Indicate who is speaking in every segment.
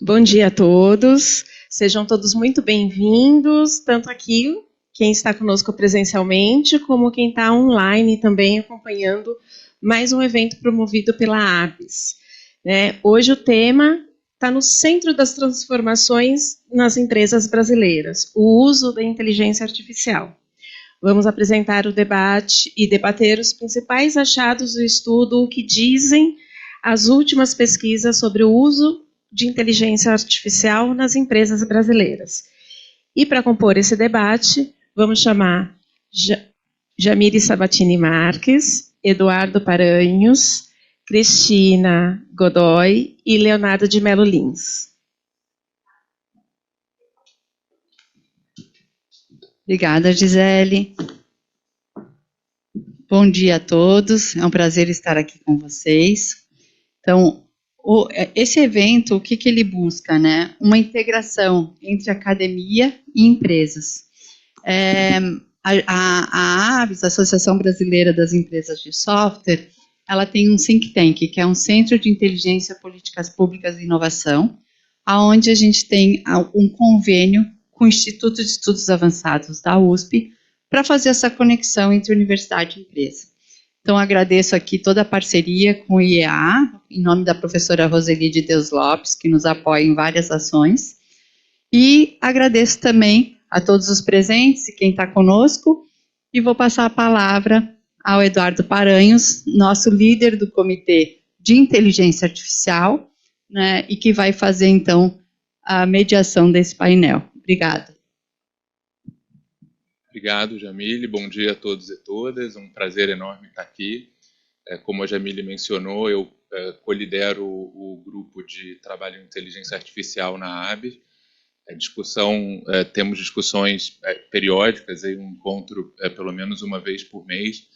Speaker 1: Bom dia a todos, sejam todos muito bem-vindos, tanto aqui, quem está conosco presencialmente, como quem está online também acompanhando mais um evento promovido pela ABS. Hoje o tema está no centro das transformações nas empresas brasileiras, o uso da inteligência artificial. Vamos apresentar o debate e debater os principais achados do estudo, o que dizem as últimas pesquisas sobre o uso de inteligência artificial nas empresas brasileiras. E para compor esse debate, vamos chamar Jamile Sabatini Marques, Eduardo Paranhos, Cristina Godoy e Leonardo de Mello Lins.
Speaker 2: Obrigada, Gisele. Bom dia a todos, é um prazer estar aqui com vocês. Então, esse evento, o que ele busca, né? Uma integração entre academia e empresas. A ABS, a Associação Brasileira das Empresas de Software, ela tem um think tank, que é um Centro de Inteligência, Políticas Públicas e Inovação, onde a gente tem um convênio com o Instituto de Estudos Avançados da USP, para fazer essa conexão entre universidade e empresa. Então, agradeço aqui toda a parceria com o IEA, em nome da professora Roseli de Deus Lopes, que nos apoia em várias ações, e agradeço também a todos os presentes e quem está conosco, e vou passar a palavra ao Eduardo Paranhos, nosso líder do Comitê de Inteligência Artificial, né, e que vai fazer, então, a mediação desse painel. Obrigada.
Speaker 3: Obrigado, Jamile. Bom dia a todos e todas. Um prazer enorme estar aqui. Como a Jamile mencionou, eu colidero o grupo de trabalho em inteligência artificial na ABS. Temos discussões periódicas, um encontro pelo menos uma vez por mês,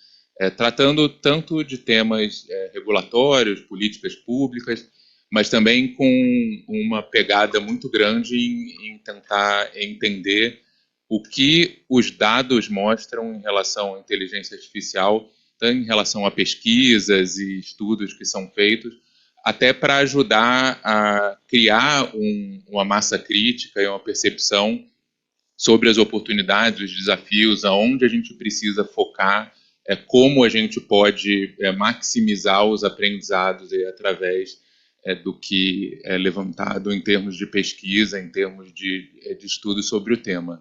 Speaker 3: tratando tanto de temas regulatórios, políticas públicas, mas também com uma pegada muito grande em tentar entender o que os dados mostram em relação à inteligência artificial, tanto em relação a pesquisas e estudos que são feitos, até para ajudar a criar uma massa crítica e uma percepção sobre as oportunidades, os desafios, aonde a gente precisa focar, como a gente pode maximizar os aprendizados através do que é levantado em termos de pesquisa, em termos de estudo sobre o tema.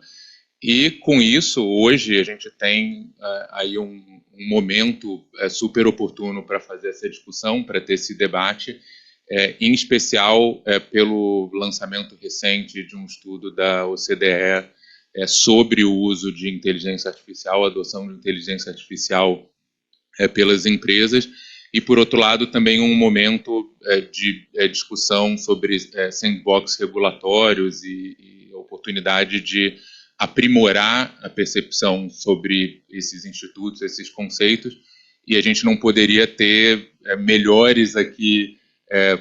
Speaker 3: E, com isso, hoje a gente tem aí um momento super oportuno para fazer essa discussão, para ter esse debate, em especial pelo lançamento recente de um estudo da OCDE sobre o uso de inteligência artificial, a adoção de inteligência artificial pelas empresas, e, por outro lado, também um momento de discussão sobre sandbox regulatórios e oportunidade de aprimorar a percepção sobre esses institutos, esses conceitos, e a gente não poderia ter melhores aqui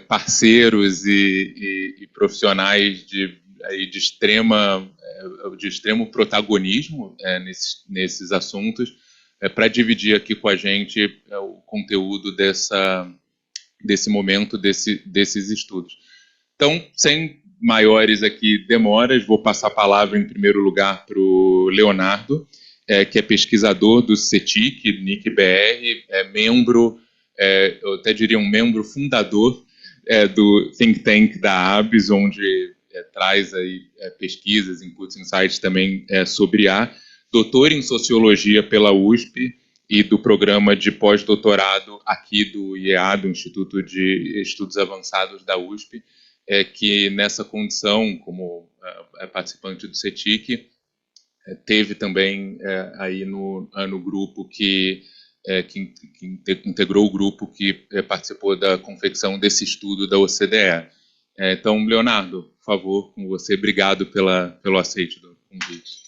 Speaker 3: parceiros e profissionais de extremo protagonismo nesses assuntos, para dividir aqui com a gente o conteúdo desse momento, desses estudos. Então, sem maiores aqui demoras, vou passar a palavra em primeiro lugar para o Leonardo, que é pesquisador do CETIC, NIC-BR, membro, eu até diria um membro fundador do think tank da ABS, onde traz aí pesquisas, inputs, insights também sobre doutor em Sociologia pela USP e do programa de pós-doutorado aqui do IEA, do Instituto de Estudos Avançados da USP, que nessa condição, como participante do CETIC, teve também aí no grupo que integrou o grupo que participou da confecção desse estudo da OCDE. Então, Leonardo, por favor, com você, obrigado pelo aceite do convite.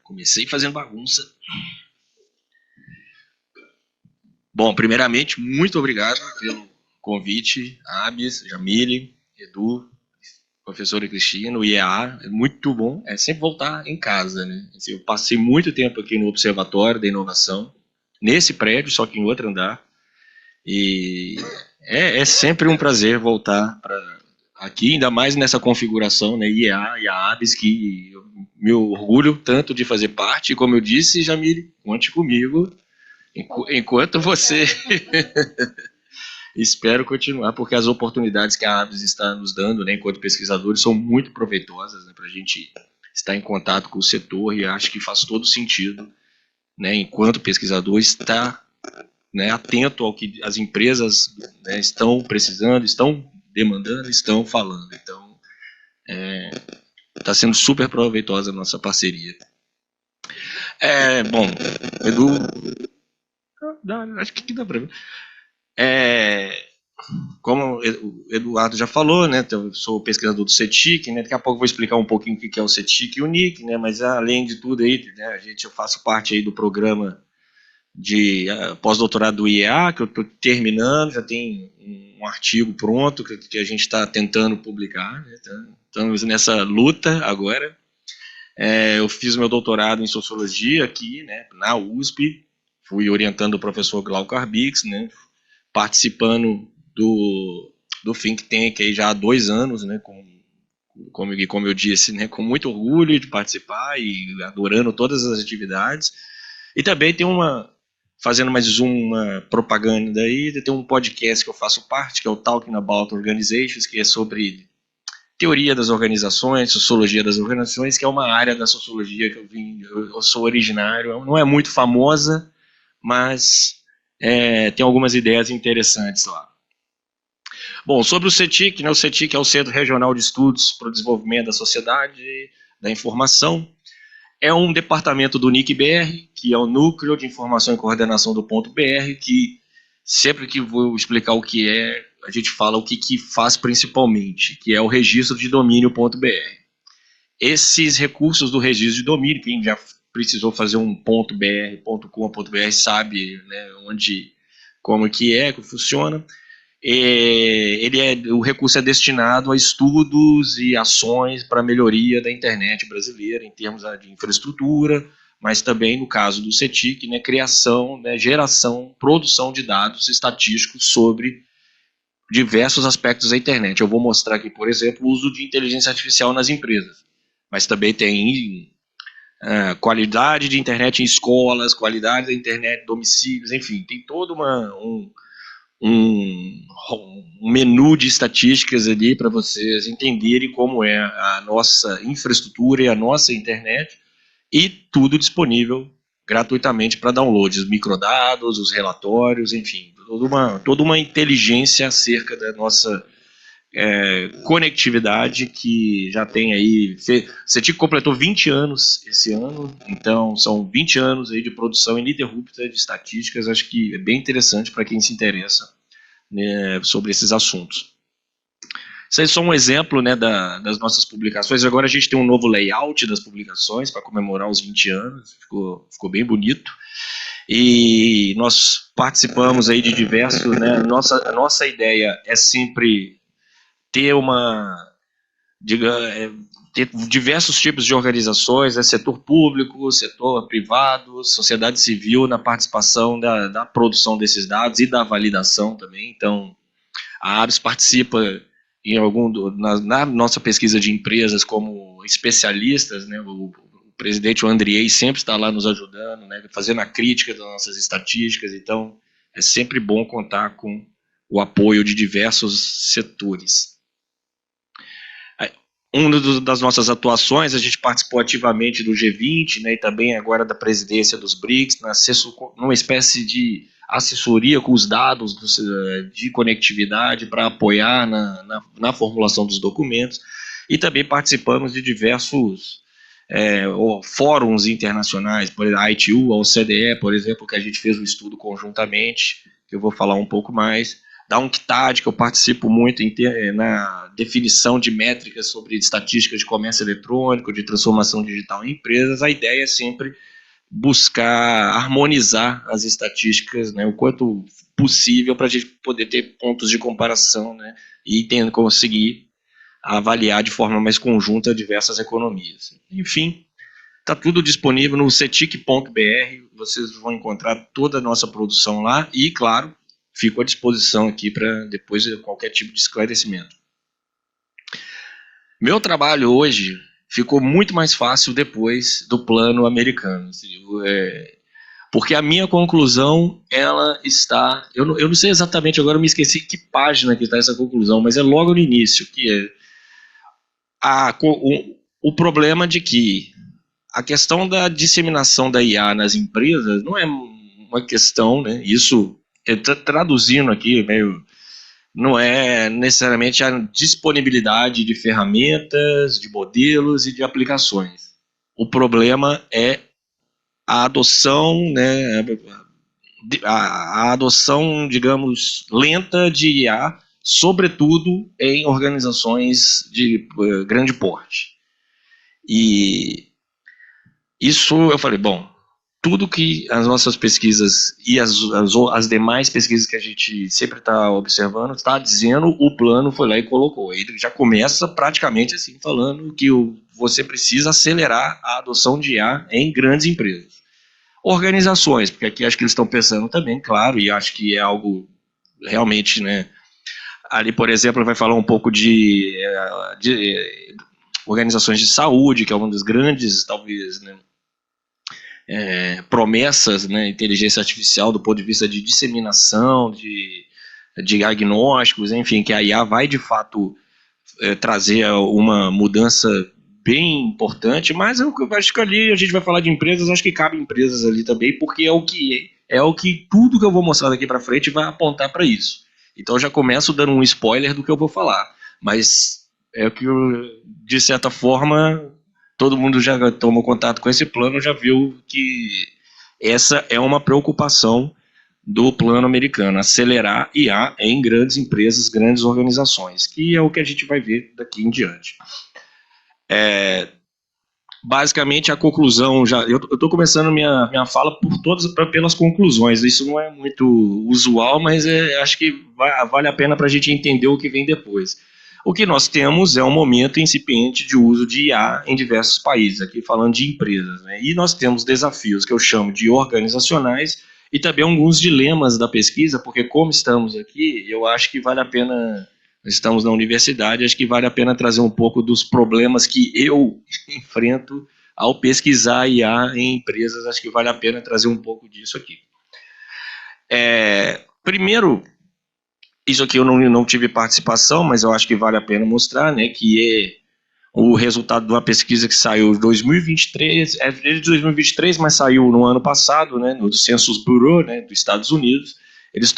Speaker 4: Comecei fazendo bagunça. Bom, primeiramente, muito obrigado pelo convite, ABS, Jamile, Edu, professora Cristina, o IEA, é muito bom, é sempre voltar em casa, né? Eu passei muito tempo aqui no Observatório da Inovação, nesse prédio, só que em outro andar, e é sempre um prazer voltar para aqui, ainda mais nessa configuração, né, IEA e a ABS, que eu me orgulho tanto de fazer parte, e como eu disse, Jamile, conte comigo, enquanto você... Espero continuar, porque as oportunidades que a ABS está nos dando, né, enquanto pesquisadores, são muito proveitosas, né, para a gente estar em contato com o setor, e acho que faz todo sentido, né, enquanto pesquisador, estar, né, atento ao que as empresas, né, estão precisando, estão demandando, estão falando. Então, está sendo super proveitosa a nossa parceria. Bom, Edu, acho que dá para ver. Como o Eduardo já falou, né, eu sou pesquisador do CETIC, né, daqui a pouco eu vou explicar um pouquinho o que é o CETIC e o NIC, né, mas além de tudo aí, né, eu faço parte aí do programa de pós-doutorado do IEA, que eu estou terminando, já tem um artigo pronto que a gente está tentando publicar, né, estamos nessa luta agora. Eu fiz meu doutorado em Sociologia aqui, né, na USP, fui orientando o professor Glauco Arbix, né, participando do Think Tank aí já há 2 anos, né, como eu disse, né, com muito orgulho de participar e adorando todas as atividades. E também tem fazendo mais uma propaganda aí, tem um podcast que eu faço parte, que é o Talking About Organizations, que é sobre teoria das organizações, sociologia das organizações, que é uma área da sociologia que eu sou originário, não é muito famosa, mas tem algumas ideias interessantes lá. Bom, sobre o CETIC, né, o CETIC é o Centro Regional de Estudos para o Desenvolvimento da Sociedade da Informação, é um departamento do NIC-BR, que é o Núcleo de Informação e Coordenação do Ponto BR, que sempre que vou explicar o que é, a gente fala o que faz principalmente, que é o registro de domínio.br. Esses recursos do registro de domínio, quem já precisou fazer um .br, .com.br, sabe, né, como que funciona. O recurso é destinado a estudos e ações para a melhoria da internet brasileira em termos de infraestrutura, mas também, no caso do CETIC, né, criação, né, geração, produção de dados estatísticos sobre diversos aspectos da internet. Eu vou mostrar aqui, por exemplo, o uso de inteligência artificial nas empresas, mas também tem qualidade de internet em escolas, qualidade da internet em domicílios, enfim, tem todo um menu de estatísticas ali para vocês entenderem como é a nossa infraestrutura e a nossa internet, e tudo disponível gratuitamente para download, os microdados, os relatórios, enfim, toda uma inteligência acerca da nossa conectividade, que já tem aí, CETIC completou 20 anos esse ano, então são 20 anos aí de produção ininterrupta de estatísticas. Acho que é bem interessante para quem se interessa, né, sobre esses assuntos. Isso aí é só um exemplo, né, das nossas publicações. Agora a gente tem um novo layout das publicações para comemorar os 20 anos, ficou bem bonito. E nós participamos aí de diversos, né, a nossa ideia é sempre ter ter diversos tipos de organizações, né, setor público, setor privado, sociedade civil, na participação da produção desses dados e da validação também. Então, a ABS participa na nossa pesquisa de empresas como especialistas, né, o presidente, o Andriei, sempre está lá nos ajudando, né, fazendo a crítica das nossas estatísticas. Então, é sempre bom contar com o apoio de diversos setores. Uma das nossas atuações, a gente participou ativamente do G20, né, e também agora da presidência dos BRICS, numa espécie de assessoria com os dados de conectividade para apoiar na formulação dos documentos, e também participamos de diversos fóruns internacionais, por exemplo, a ITU, a OCDE, por exemplo, que a gente fez um estudo conjuntamente, que eu vou falar um pouco mais. Da UNCTAD, que eu participo muito na definição de métricas sobre estatísticas de comércio eletrônico, de transformação digital em empresas. A ideia é sempre buscar harmonizar as estatísticas, né, o quanto possível, para a gente poder ter pontos de comparação, né, e conseguir avaliar de forma mais conjunta diversas economias. Enfim, está tudo disponível no cetic.br, vocês vão encontrar toda a nossa produção lá e, claro, fico à disposição aqui para depois qualquer tipo de esclarecimento. Meu trabalho hoje ficou muito mais fácil depois do plano americano. Porque a minha conclusão, ela está... Eu não sei exatamente, agora eu me esqueci que página que está essa conclusão, mas é logo no início, que é o problema de que a questão da disseminação da IA nas empresas não é uma questão, né? Isso, traduzindo aqui, meio... não é necessariamente a disponibilidade de ferramentas, de modelos e de aplicações. O problema é a adoção, né, a adoção, digamos, lenta de IA, sobretudo em organizações de grande porte. E isso eu falei, bom, tudo que as nossas pesquisas e as demais pesquisas que a gente sempre está observando, está dizendo, o plano foi lá e colocou. Ele já começa praticamente assim, falando que você precisa acelerar a adoção de IA em grandes empresas. Organizações, porque aqui acho que eles estão pensando também, claro, e acho que é algo realmente, né? Ali, por exemplo, vai falar um pouco de organizações de saúde, que é uma das grandes, talvez, né, promessas, né, inteligência artificial do ponto de vista de disseminação, de diagnósticos, enfim, que a IA vai de fato trazer uma mudança bem importante, mas eu acho que ali a gente vai falar de empresas, acho que cabe empresas ali também, porque é o que tudo que eu vou mostrar daqui para frente vai apontar para isso. Então eu já começo dando um spoiler do que eu vou falar, mas é o que de certa forma todo mundo já tomou contato com esse plano, já viu que essa é uma preocupação do plano americano, acelerar IA em grandes empresas, grandes organizações, que é o que a gente vai ver daqui em diante. Basicamente a conclusão, eu estou começando minha fala pelas conclusões, isso não é muito usual, mas acho que vale a pena para a gente entender o que vem depois. O que nós temos é um momento incipiente de uso de IA em diversos países, aqui falando de empresas, né? E nós temos desafios que eu chamo de organizacionais e também alguns dilemas da pesquisa, porque como estamos aqui, eu acho que vale a pena... Estamos na universidade, acho que vale a pena trazer um pouco dos problemas que eu enfrento ao pesquisar IA em empresas, acho que vale a pena trazer um pouco disso aqui. Primeiro, isso aqui eu não tive participação, mas eu acho que vale a pena mostrar, né, que é o resultado de uma pesquisa que saiu em 2023, é de 2023, mas saiu no ano passado, né, no Census Bureau, né, dos Estados Unidos. Eles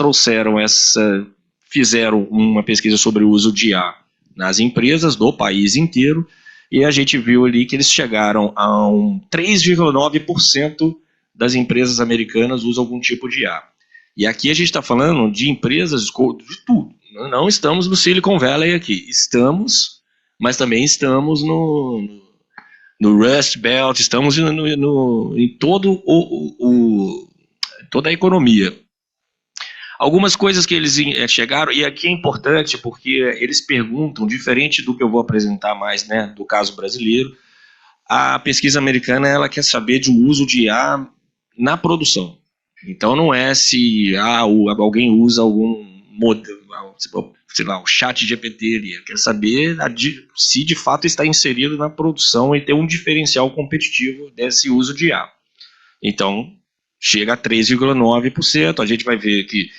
Speaker 4: fizeram uma pesquisa sobre o uso de IA nas empresas do país inteiro, e a gente viu ali que eles chegaram a 3,9% das empresas americanas usam algum tipo de IA. E aqui a gente está falando de empresas de tudo. Não estamos no Silicon Valley aqui. Estamos, mas também estamos no Rust Belt, estamos em toda a economia. Algumas coisas que eles chegaram, e aqui é importante porque eles perguntam, diferente do que eu vou apresentar mais, né, do caso brasileiro, a pesquisa americana ela quer saber de uso de IA na produção. Então não é se alguém usa algum modelo, sei lá, o chat GPT, quer saber se de fato está inserido na produção e ter um diferencial competitivo desse uso de IA. Então chega a 3,9%, a gente vai ver que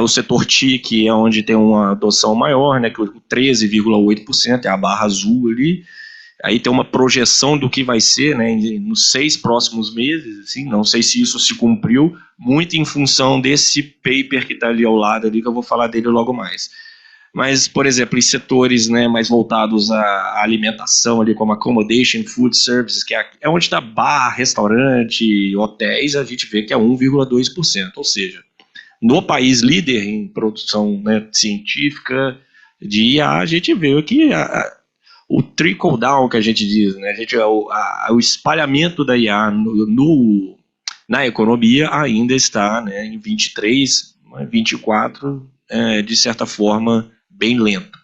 Speaker 4: o setor TIC é onde tem uma adoção maior, né, que 13,8% é a barra azul ali. Aí tem uma projeção do que vai ser, né, nos 6 próximos meses, assim, não sei se isso se cumpriu, muito em função desse paper que está ali ao lado, ali, que eu vou falar dele logo mais. Mas, por exemplo, em setores, né, mais voltados à alimentação, ali, como accommodation, food services, que é onde está bar, restaurante, hotéis, a gente vê que é 1,2%, ou seja, no país líder em produção, né, científica de IA, a gente vê que o trickle down que a gente diz, né, o espalhamento da IA na economia ainda está, né, em 23, 24, de certa forma, bem lento.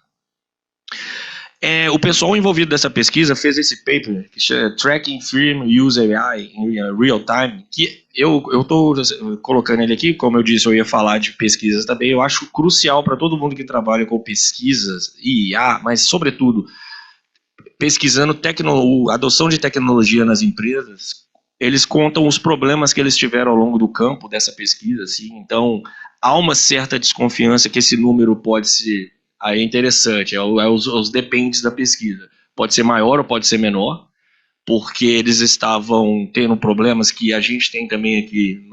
Speaker 4: O pessoal envolvido nessa pesquisa fez esse paper, que chama Tracking Firm Use AI in Real Time, que eu estou colocando ele aqui, como eu disse, eu ia falar de pesquisas também, eu acho crucial para todo mundo que trabalha com pesquisas e IA, mas, sobretudo, pesquisando a adoção de tecnologia nas empresas, eles contam os problemas que eles tiveram ao longo do campo dessa pesquisa, assim. Então, há uma certa desconfiança que esse número pode ser, aí é interessante, os dependes da pesquisa, pode ser maior ou pode ser menor, porque eles estavam tendo problemas que a gente tem também aqui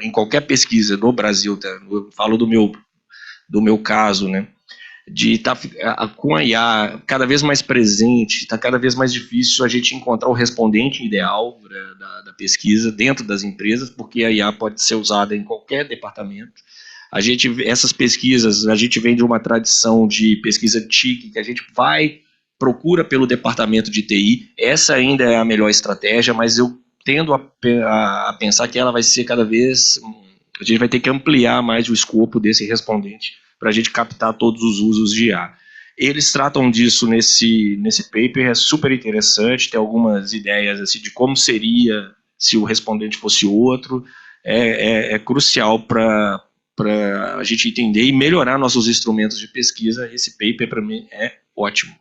Speaker 4: em qualquer pesquisa no Brasil, tá? Eu falo do meu caso, né? De estar com a IA cada vez mais presente, está cada vez mais difícil a gente encontrar o respondente ideal da pesquisa dentro das empresas, porque a IA pode ser usada em qualquer departamento. Essas pesquisas, a gente vem de uma tradição de pesquisa TIC, que a gente procura pelo departamento de TI, essa ainda é a melhor estratégia, mas eu tendo a pensar que ela vai ser cada vez, a gente vai ter que ampliar mais o escopo desse respondente, para a gente captar todos os usos de IA. Eles tratam disso nesse paper, é super interessante, tem algumas ideias assim, de como seria se o respondente fosse outro, é crucial para a gente entender e melhorar nossos instrumentos de pesquisa. Esse paper, para mim, é ótimo.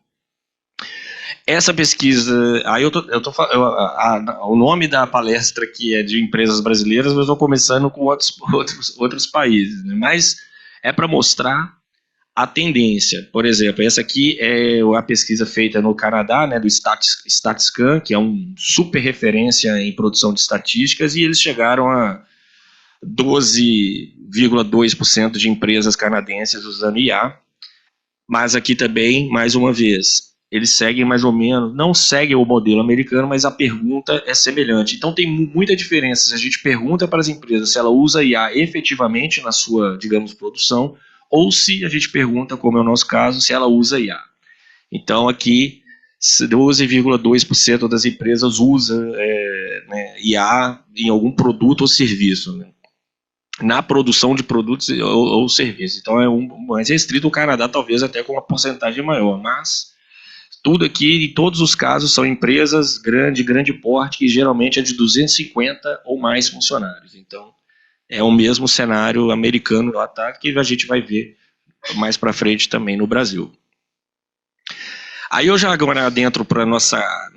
Speaker 4: Essa pesquisa, aí o nome da palestra aqui é de empresas brasileiras, mas eu estou começando com outros países, né? Mas é para mostrar a tendência. Por exemplo, essa aqui é a pesquisa feita no Canadá, né, do StatsCan, que é um super referência em produção de estatísticas, e eles chegaram a 12,2% de empresas canadenses usando IA. Mas aqui também, mais uma vez, eles seguem mais ou menos, não seguem o modelo americano, mas a pergunta é semelhante. Então tem muita diferença se a gente pergunta para as empresas se ela usa IA efetivamente na sua, digamos, produção, ou se a gente pergunta, como é o nosso caso, se ela usa IA. Então aqui, 12,2% das empresas usa IA em algum produto ou serviço, né, na produção de produtos ou serviços. Então é mais restrito. O Canadá talvez até com uma porcentagem maior, mas tudo aqui, em todos os casos, são empresas de grande porte, que geralmente é de 250 ou mais funcionários. Então, é o mesmo cenário americano lá, tá, que a gente vai ver mais para frente também no Brasil. Aí eu já agora adentro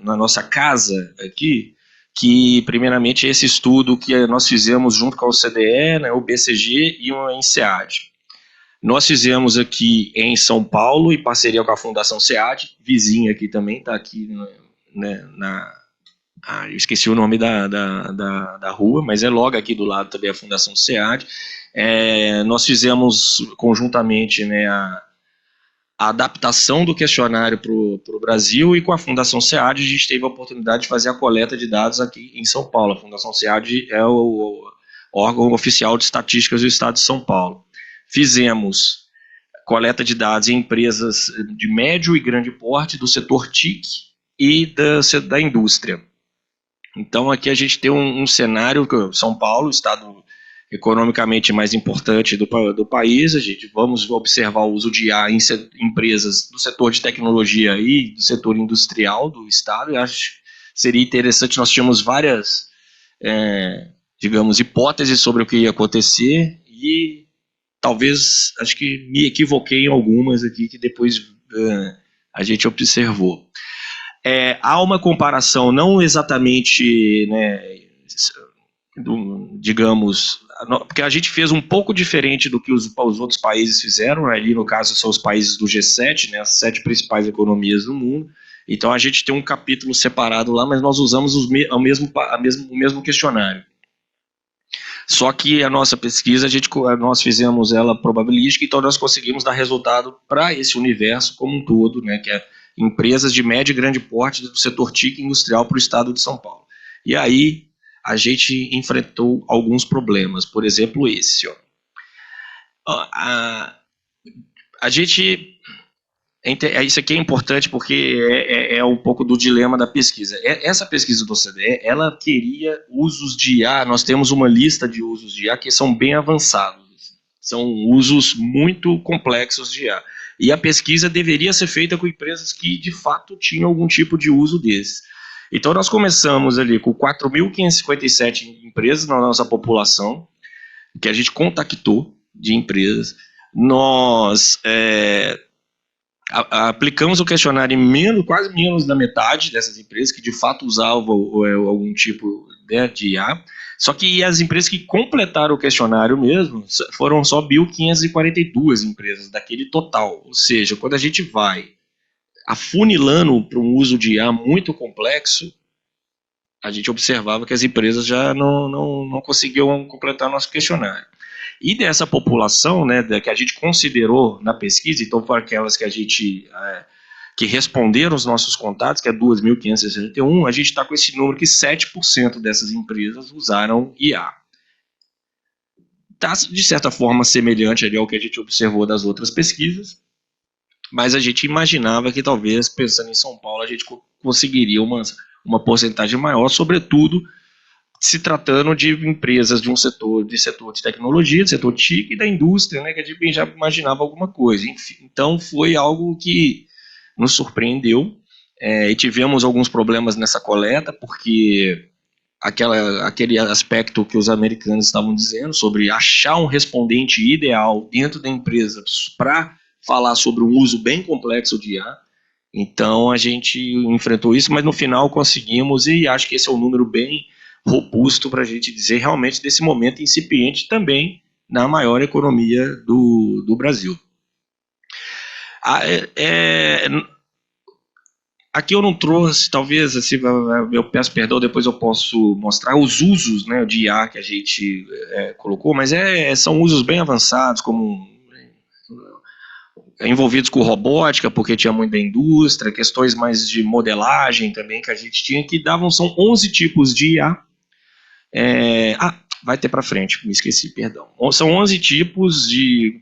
Speaker 4: na nossa casa aqui, que primeiramente esse estudo que nós fizemos junto com a OCDE, né, o BCG e o INSEAD. Nós fizemos aqui em São Paulo, em parceria com a Fundação SEAD, vizinha aqui também, está aqui, né, eu esqueci o nome da rua, mas é logo aqui do lado também a Fundação SEAD. Nós fizemos conjuntamente, né, a adaptação do questionário para o Brasil, e com a Fundação SEAD a gente teve a oportunidade de fazer a coleta de dados aqui em São Paulo. A Fundação SEAD é o órgão oficial de estatísticas do Estado de São Paulo. Fizemos coleta de dados em empresas de médio e grande porte do setor TIC e da indústria. Então aqui a gente tem um cenário, São Paulo, estado economicamente mais importante do país, vamos observar o uso de IA em empresas do setor de tecnologia e do setor industrial do estado. Eu acho que seria interessante, nós tínhamos várias, digamos, hipóteses sobre o que ia acontecer, e talvez, acho que me equivoquei em algumas aqui que depois a gente observou. Há uma comparação, não exatamente, né, digamos, porque a gente fez um pouco diferente do que os outros países fizeram, né? Ali no caso são os países do G7, né, as 7 principais economias do mundo. Então a gente tem um capítulo separado lá, mas nós usamos o mesmo questionário. Só que a nossa pesquisa, nós fizemos ela probabilística, então nós conseguimos dar resultado para esse universo como um todo, né, que é empresas de médio e grande porte do setor TIC industrial para o estado de São Paulo. E aí a gente enfrentou alguns problemas, por exemplo esse. Isso aqui é importante porque é um pouco do dilema da pesquisa. Essa pesquisa do OCDE, ela queria usos de IA, nós temos uma lista de usos de IA que são bem avançados, são usos muito complexos de IA. E a pesquisa deveria ser feita com empresas que de fato tinham algum tipo de uso desses. Então nós começamos ali com 4.557 empresas na nossa população, que a gente contactou de empresas. Nós aplicamos o questionário em quase menos da metade dessas empresas que de fato usavam algum tipo, né, de IA. Só que as empresas que completaram o questionário mesmo foram só 1.542 empresas daquele total. Ou seja, quando a gente vai afunilando para um uso de IA muito complexo, a gente observava que as empresas já não conseguiam completar nosso questionário. E dessa população, né, que a gente considerou na pesquisa, então foram aquelas que a gente que responderam os nossos contatos, que é 2.561, a gente está com esse número que 7% dessas empresas usaram IA. Está, de certa forma, semelhante ali ao que a gente observou das outras pesquisas, mas a gente imaginava que talvez, pensando em São Paulo, a gente conseguiria uma porcentagem maior, sobretudo se tratando de empresas de setor de tecnologia, do setor TIC e da indústria, né, que a gente já imaginava alguma coisa. Enfim, então foi algo que nos surpreendeu, e tivemos alguns problemas nessa coleta, porque aquele aspecto que os americanos estavam dizendo sobre achar um respondente ideal dentro da empresa para falar sobre um uso bem complexo de IA. Então a gente enfrentou isso, mas no final conseguimos, e acho que esse é um número bem robusto para a gente dizer realmente desse momento incipiente também na maior economia do Brasil. Aqui eu não trouxe, talvez, assim, eu peço perdão, depois eu posso mostrar os usos, né, de IA que a gente colocou, mas são usos bem avançados, como envolvidos com robótica, porque tinha muito da indústria, questões mais de modelagem também que a gente tinha, que são 11 tipos de IA. Vai ter para frente, me esqueci, perdão. São 11 tipos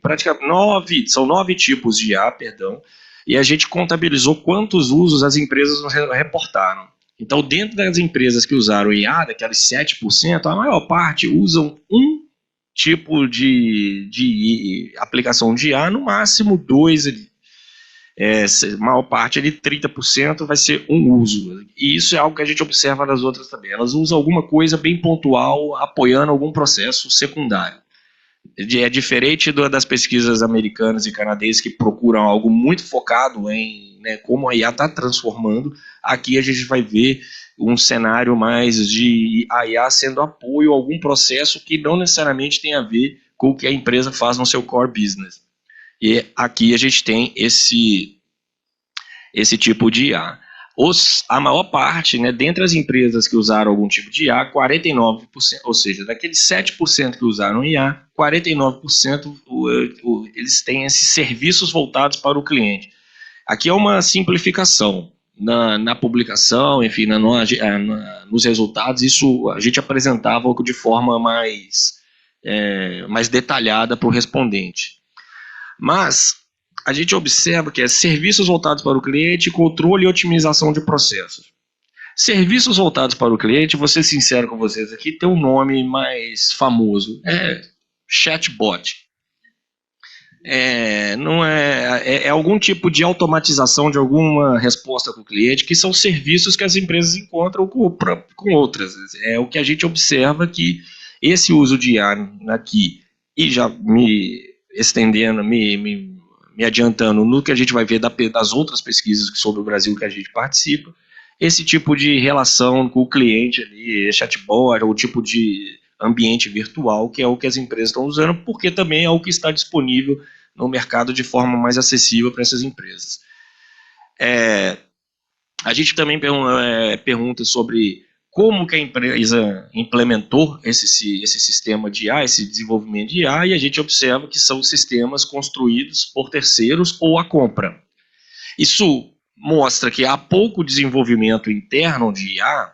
Speaker 4: praticamente são 9 tipos de IA, perdão, e a gente contabilizou quantos usos as empresas reportaram. Então, dentro das empresas que usaram IA, daquelas 7%, a maior parte usam um tipo de aplicação de IA, no máximo 2 ali. A maior parte ali, 30%, vai ser um uso. E isso é algo que a gente observa nas outras também. Elas usam alguma coisa bem pontual, apoiando algum processo secundário. É diferente das pesquisas americanas e canadenses que procuram algo muito focado em, né, como a IA está transformando. Aqui a gente vai ver um cenário mais de a IA sendo apoio a algum processo que não necessariamente tem a ver com o que a empresa faz no seu core business. E aqui a gente tem esse tipo de IA. A maior parte, né, dentre as empresas que usaram algum tipo de IA, 49%, ou seja, daqueles 7% que usaram IA, 49% eles têm esses serviços voltados para o cliente. Aqui é uma simplificação. Na publicação, enfim, nos resultados, isso a gente apresentava de forma mais detalhada para o respondente. Mas a gente observa que é serviços voltados para o cliente, controle e otimização de processos. Serviços voltados para o cliente, vou ser sincero com vocês aqui, tem um nome mais famoso, chatbot. É algum tipo de automatização de alguma resposta para o cliente, que são serviços que as empresas encontram com outras. É o que a gente observa, que esse uso de IA aqui, e já me estendendo, me adiantando no que a gente vai ver das outras pesquisas sobre o Brasil que a gente participa, esse tipo de relação com o cliente ali, chatbot, ou tipo de ambiente virtual, que é o que as empresas estão usando, porque também é o que está disponível no mercado de forma mais acessível para essas empresas. A gente também pergunta sobre como que a empresa implementou esse sistema de IA, esse desenvolvimento de IA, e a gente observa que são sistemas construídos por terceiros ou a compra. Isso mostra que há pouco desenvolvimento interno de IA,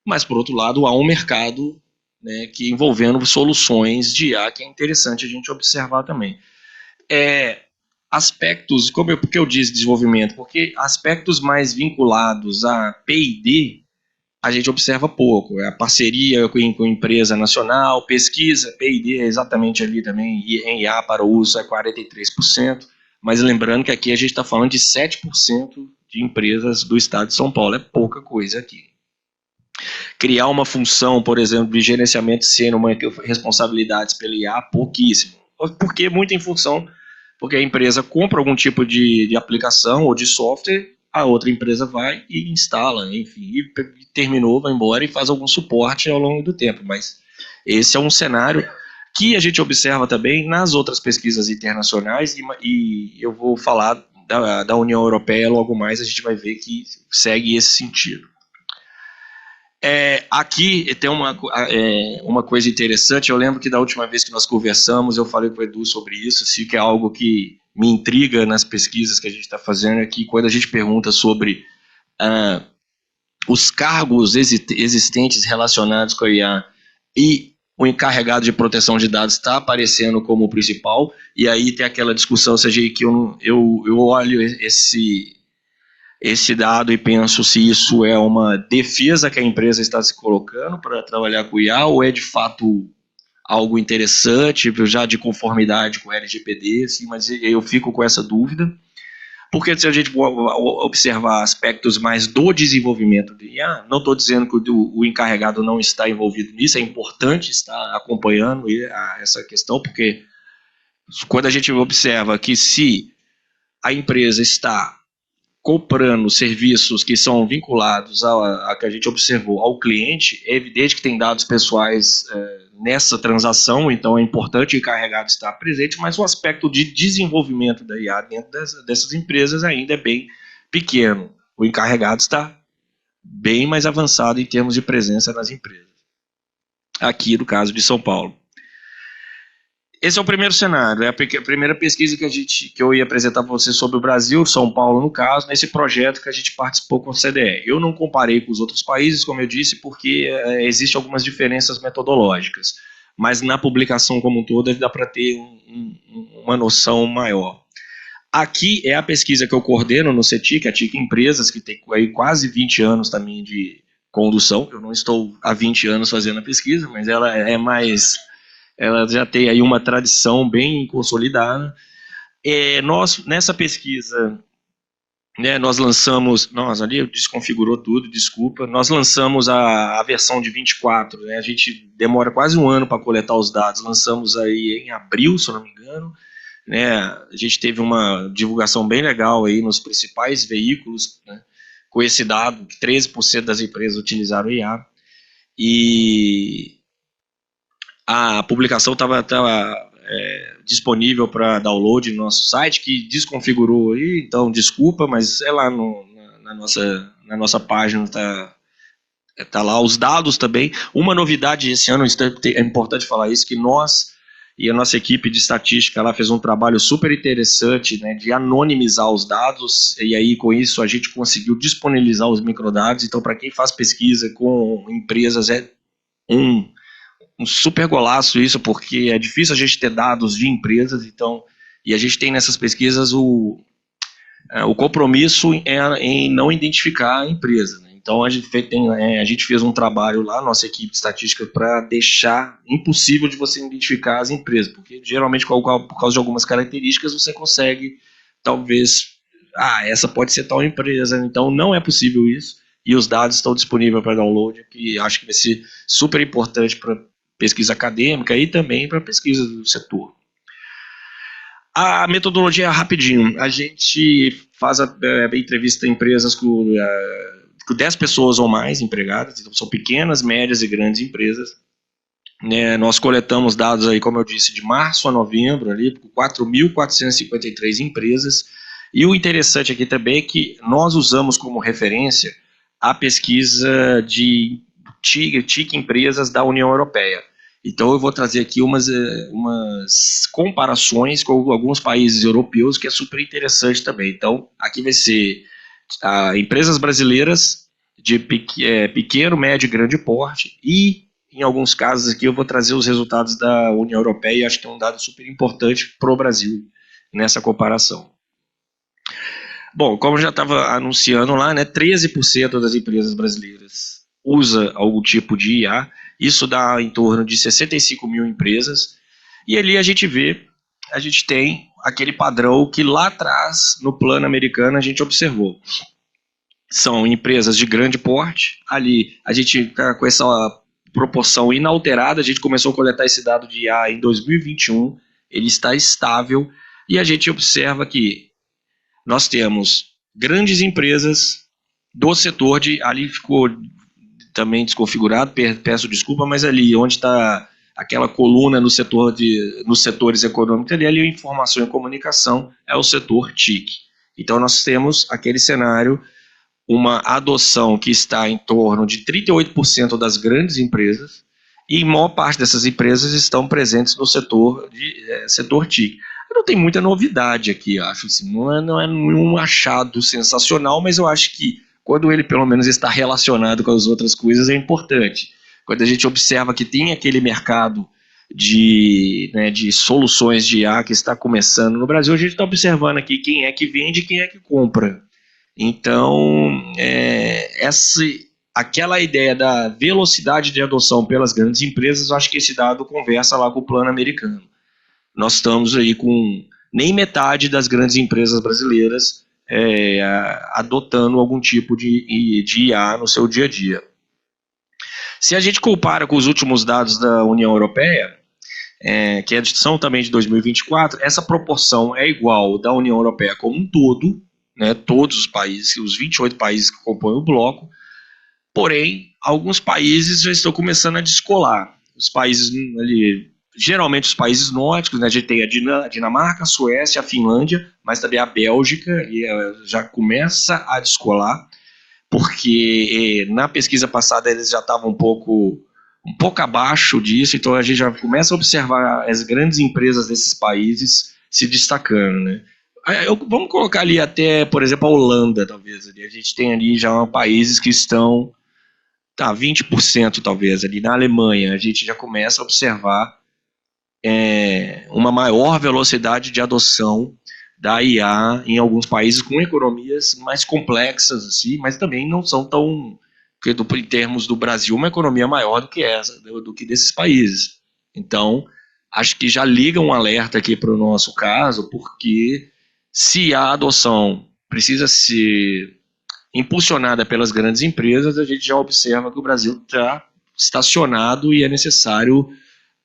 Speaker 4: mas, por outro lado, há um mercado, né, que envolvendo soluções de IA, que é interessante a gente observar também. Aspectos, por que eu disse desenvolvimento? Porque aspectos mais vinculados a P&D, a gente observa pouco. A parceria com empresa nacional, pesquisa, P&D é exatamente ali também, em IA para o uso é 43%, mas lembrando que aqui a gente está falando de 7% de empresas do estado de São Paulo, é pouca coisa aqui. Criar uma função, por exemplo, de gerenciamento sendo uma responsabilidades pela IA, pouquíssimo. Porque muito em função porque a empresa compra algum tipo de aplicação ou de software, a outra empresa vai e instala, enfim, e terminou, vai embora e faz algum suporte ao longo do tempo. Mas esse é um cenário que a gente observa também nas outras pesquisas internacionais, e eu vou falar da União Europeia logo mais, a gente vai ver que segue esse sentido. Aqui tem uma coisa interessante. Eu lembro que da última vez que nós conversamos, eu falei com o Edu sobre isso, assim, que é algo que me intriga nas pesquisas que a gente está fazendo, é que quando a gente pergunta sobre os cargos existentes relacionados com a IA e o encarregado de proteção de dados está aparecendo como o principal, e aí tem aquela discussão, seja que eu olho esse dado e penso se isso é uma defesa que a empresa está se colocando para trabalhar com IA, ou é de fato algo interessante, já de conformidade com o LGPD, assim, mas eu fico com essa dúvida, porque se a gente observar aspectos mais do desenvolvimento de IA, não estou dizendo que o encarregado não está envolvido nisso, é importante estar acompanhando essa questão, porque quando a gente observa que se a empresa está comprando serviços que são vinculados a que a gente observou ao cliente, é evidente que tem dados pessoais nessa transação, então é importante o encarregado estar presente, mas o aspecto de desenvolvimento da IA dentro dessas empresas ainda é bem pequeno. O encarregado está bem mais avançado em termos de presença nas empresas. Aqui no caso de São Paulo. Esse é o primeiro cenário, é a primeira pesquisa que eu ia apresentar para você sobre o Brasil, São Paulo no caso, nesse projeto que a gente participou com o CDE. Eu não comparei com os outros países, como eu disse, porque existem algumas diferenças metodológicas, mas na publicação como um todo dá para ter uma noção maior. Aqui é a pesquisa que eu coordeno no CETIC, a TIC Empresas, que tem aí quase 20 anos também de condução. Eu não estou há 20 anos fazendo a pesquisa, mas ela é mais... Ela já tem aí uma tradição bem consolidada. Nós, nessa pesquisa, né, nós lançamos... Nossa, ali desconfigurou tudo, desculpa. Nós lançamos a versão de 24, né, a gente demora quase um ano para coletar os dados. Lançamos aí em abril, se eu não me engano. Né, a gente teve uma divulgação bem legal aí nos principais veículos, né, com esse dado, que 13% das empresas utilizaram IA. E... a publicação estava disponível para download no nosso site, que desconfigurou aí, então desculpa, mas é lá na nossa página, tá lá os dados também. Uma novidade esse ano, é importante falar isso, que nós e a nossa equipe de estatística lá fez um trabalho super interessante, né, de anonimizar os dados, e aí com isso a gente conseguiu disponibilizar os microdados. Então, para quem faz pesquisa com empresas, é um super golaço isso, porque é difícil a gente ter dados de empresas, então, e a gente tem nessas pesquisas o compromisso em não identificar a empresa, né? Então a gente fez um trabalho lá, nossa equipe de estatística, para deixar impossível de você identificar as empresas, porque geralmente por causa de algumas características você consegue, talvez, essa pode ser tal empresa, então não é possível isso, e os dados estão disponíveis para download, que acho que vai ser super importante para pesquisa acadêmica e também para pesquisa do setor. A metodologia é rapidinho. A gente faz a entrevista em empresas com 10 pessoas ou mais empregadas, então são pequenas, médias e grandes empresas. Nós coletamos dados aí, como eu disse, de março a novembro, ali, com 4.453 empresas. E o interessante aqui também é que nós usamos como referência a pesquisa de TIC Empresas da União Europeia. Então eu vou trazer aqui umas comparações com alguns países europeus, que é super interessante também. Então aqui vai ser empresas brasileiras de pequeno, médio e grande porte, e em alguns casos aqui eu vou trazer os resultados da União Europeia, e acho que é um dado super importante para o Brasil nessa comparação. Bom, como eu já estava anunciando lá, né, 13% das empresas brasileiras usa algum tipo de IA, isso dá em torno de 65 mil empresas, e ali a gente tem aquele padrão que lá atrás, no plano americano, a gente observou. São empresas de grande porte, ali a gente está com essa proporção inalterada, a gente começou a coletar esse dado de IA em 2021, ele está estável, e a gente observa que nós temos grandes empresas do setor de... Ali ficou também desconfigurado, peço desculpa, mas ali onde está aquela coluna no setor nos setores econômicos, ali é informação e comunicação, é o setor TIC. Então nós temos aquele cenário, uma adoção que está em torno de 38% das grandes empresas, e a maior parte dessas empresas estão presentes no setor TIC. Não tem muita novidade aqui, acho. Assim, não é um achado sensacional, mas eu acho que quando ele pelo menos está relacionado com as outras coisas é importante. Quando a gente observa que tem aquele mercado de soluções de IA que está começando no Brasil, a gente está observando aqui quem é que vende e quem é que compra. Então, aquela ideia da velocidade de adoção pelas grandes empresas, eu acho que esse dado conversa lá com o plano americano. Nós estamos aí com nem metade das grandes empresas brasileiras adotando algum tipo de IA no seu dia a dia. Se a gente compara com os últimos dados da União Europeia, que são também de 2024, essa proporção é igual da União Europeia como um todo, né, todos os países, os 28 países que compõem o bloco, porém, alguns países já estão começando a descolar. Os países ali, geralmente os países nórdicos, né, a gente tem a Dinamarca, a Suécia, a Finlândia, mas também a Bélgica já começa a descolar, porque na pesquisa passada eles já estavam um pouco abaixo disso, então a gente já começa a observar as grandes empresas desses países se destacando, né? Vamos colocar ali até, por exemplo, a Holanda, talvez. A gente tem ali já países que estão 20% talvez. Ali na Alemanha a gente já começa a observar uma maior velocidade de adoção da IA em alguns países com economias mais complexas, assim, mas também não são tão, em termos do Brasil, uma economia maior do que desses países. Então, acho que já liga um alerta aqui para o nosso caso, porque se a adoção precisa ser impulsionada pelas grandes empresas, a gente já observa que o Brasil está estacionado e é necessário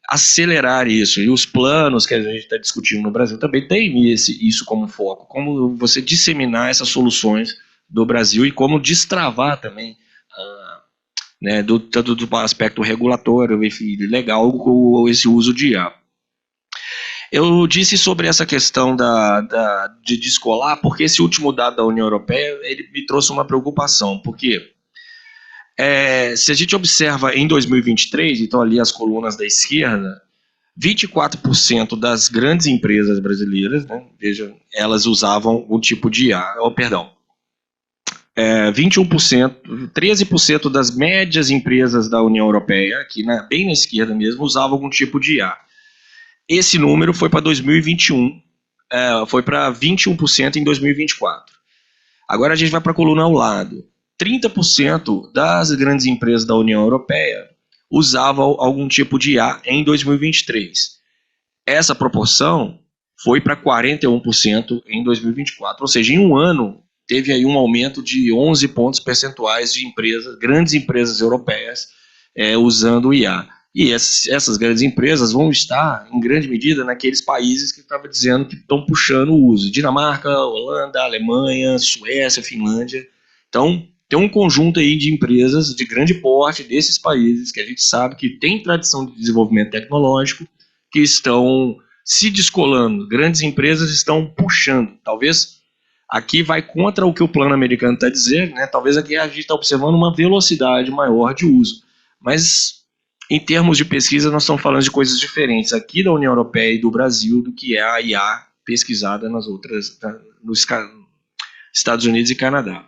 Speaker 4: acelerar isso. E os planos que a gente está discutindo no Brasil também tem isso como foco, como você disseminar essas soluções do Brasil e como destravar também, tanto do aspecto regulatório e legal, esse uso de IA. Eu disse sobre essa questão de descolar, porque esse último dado da União Europeia ele me trouxe uma preocupação, porque se a gente observa em 2023, então ali as colunas da esquerda, 24% das grandes empresas brasileiras, né, veja, elas usavam um tipo de IA, 21%, 13% das médias empresas da União Europeia, aqui bem na esquerda mesmo, usavam algum tipo de IA. Esse número foi para 2021, foi para 21% em 2024. Agora a gente vai para a coluna ao lado. 30% das grandes empresas da União Europeia usavam algum tipo de IA em 2023. Essa proporção foi para 41% em 2024. Ou seja, em um ano, teve aí um aumento de 11 pontos percentuais de grandes empresas europeias usando IA. E essas grandes empresas vão estar, em grande medida, naqueles países que eu estava dizendo que estão puxando o uso. Dinamarca, Holanda, Alemanha, Suécia, Finlândia. Então, tem um conjunto aí de empresas de grande porte desses países que a gente sabe que tem tradição de desenvolvimento tecnológico, que estão se descolando. Grandes empresas estão puxando. Talvez aqui vai contra o que o plano americano está dizendo, né? Talvez aqui a gente está observando uma velocidade maior de uso. Mas, em termos de pesquisa, nós estamos falando de coisas diferentes aqui da União Europeia e do Brasil do que é a IA pesquisada nos Estados Unidos e Canadá.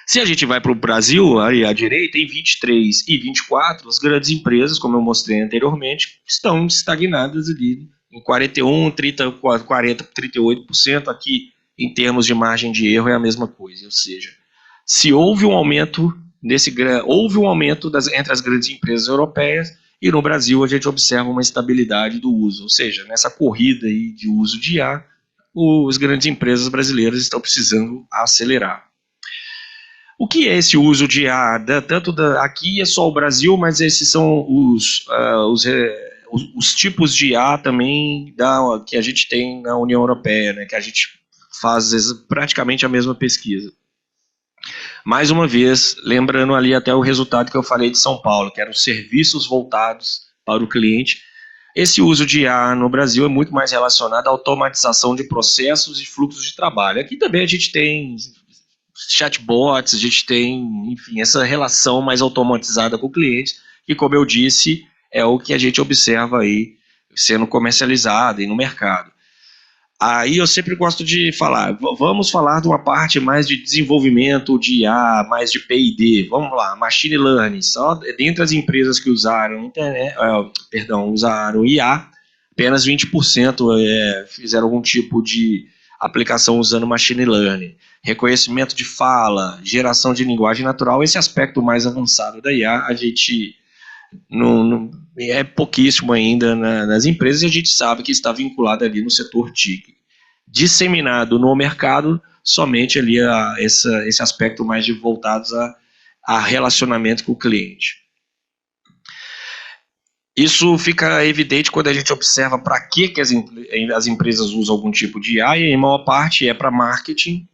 Speaker 4: Se a gente vai para o Brasil, aí à direita, em 23 e 24, as grandes empresas, como eu mostrei anteriormente, estão estagnadas ali em 41, 30, 40, 38%. Aqui, em termos de margem de erro, é a mesma coisa. Ou seja, se houve um aumento entre as grandes empresas europeias, e no Brasil a gente observa uma estabilidade do uso. Ou seja, nessa corrida aí de uso de IA, as grandes empresas brasileiras estão precisando acelerar. O que é esse uso de IA? Aqui é só o Brasil, mas esses são os tipos de IA também que a gente tem na União Europeia, né, que a gente faz às vezes, praticamente a mesma pesquisa. Mais uma vez, lembrando ali até o resultado que eu falei de São Paulo, que eram serviços voltados para o cliente. Esse uso de IA no Brasil é muito mais relacionado à automatização de processos e fluxos de trabalho. Aqui também a gente tem chatbots, a gente tem, enfim, essa relação mais automatizada com o cliente, que, como eu disse, é o que a gente observa aí sendo comercializado e no mercado. Aí eu sempre gosto de falar, vamos falar de uma parte mais de desenvolvimento de IA, mais de P&D, vamos lá, Machine Learning, só dentre as empresas que usaram usaram IA, apenas 20% fizeram algum tipo de aplicação usando Machine Learning. Reconhecimento de fala, geração de linguagem natural, esse aspecto mais avançado da IA, a gente não é pouquíssimo ainda nas empresas, e a gente sabe que está vinculado ali no setor TIC. Disseminado no mercado, somente ali esse aspecto mais voltados a relacionamento com o cliente. Isso fica evidente quando a gente observa para que as empresas usam algum tipo de IA, e em maior parte é para marketing,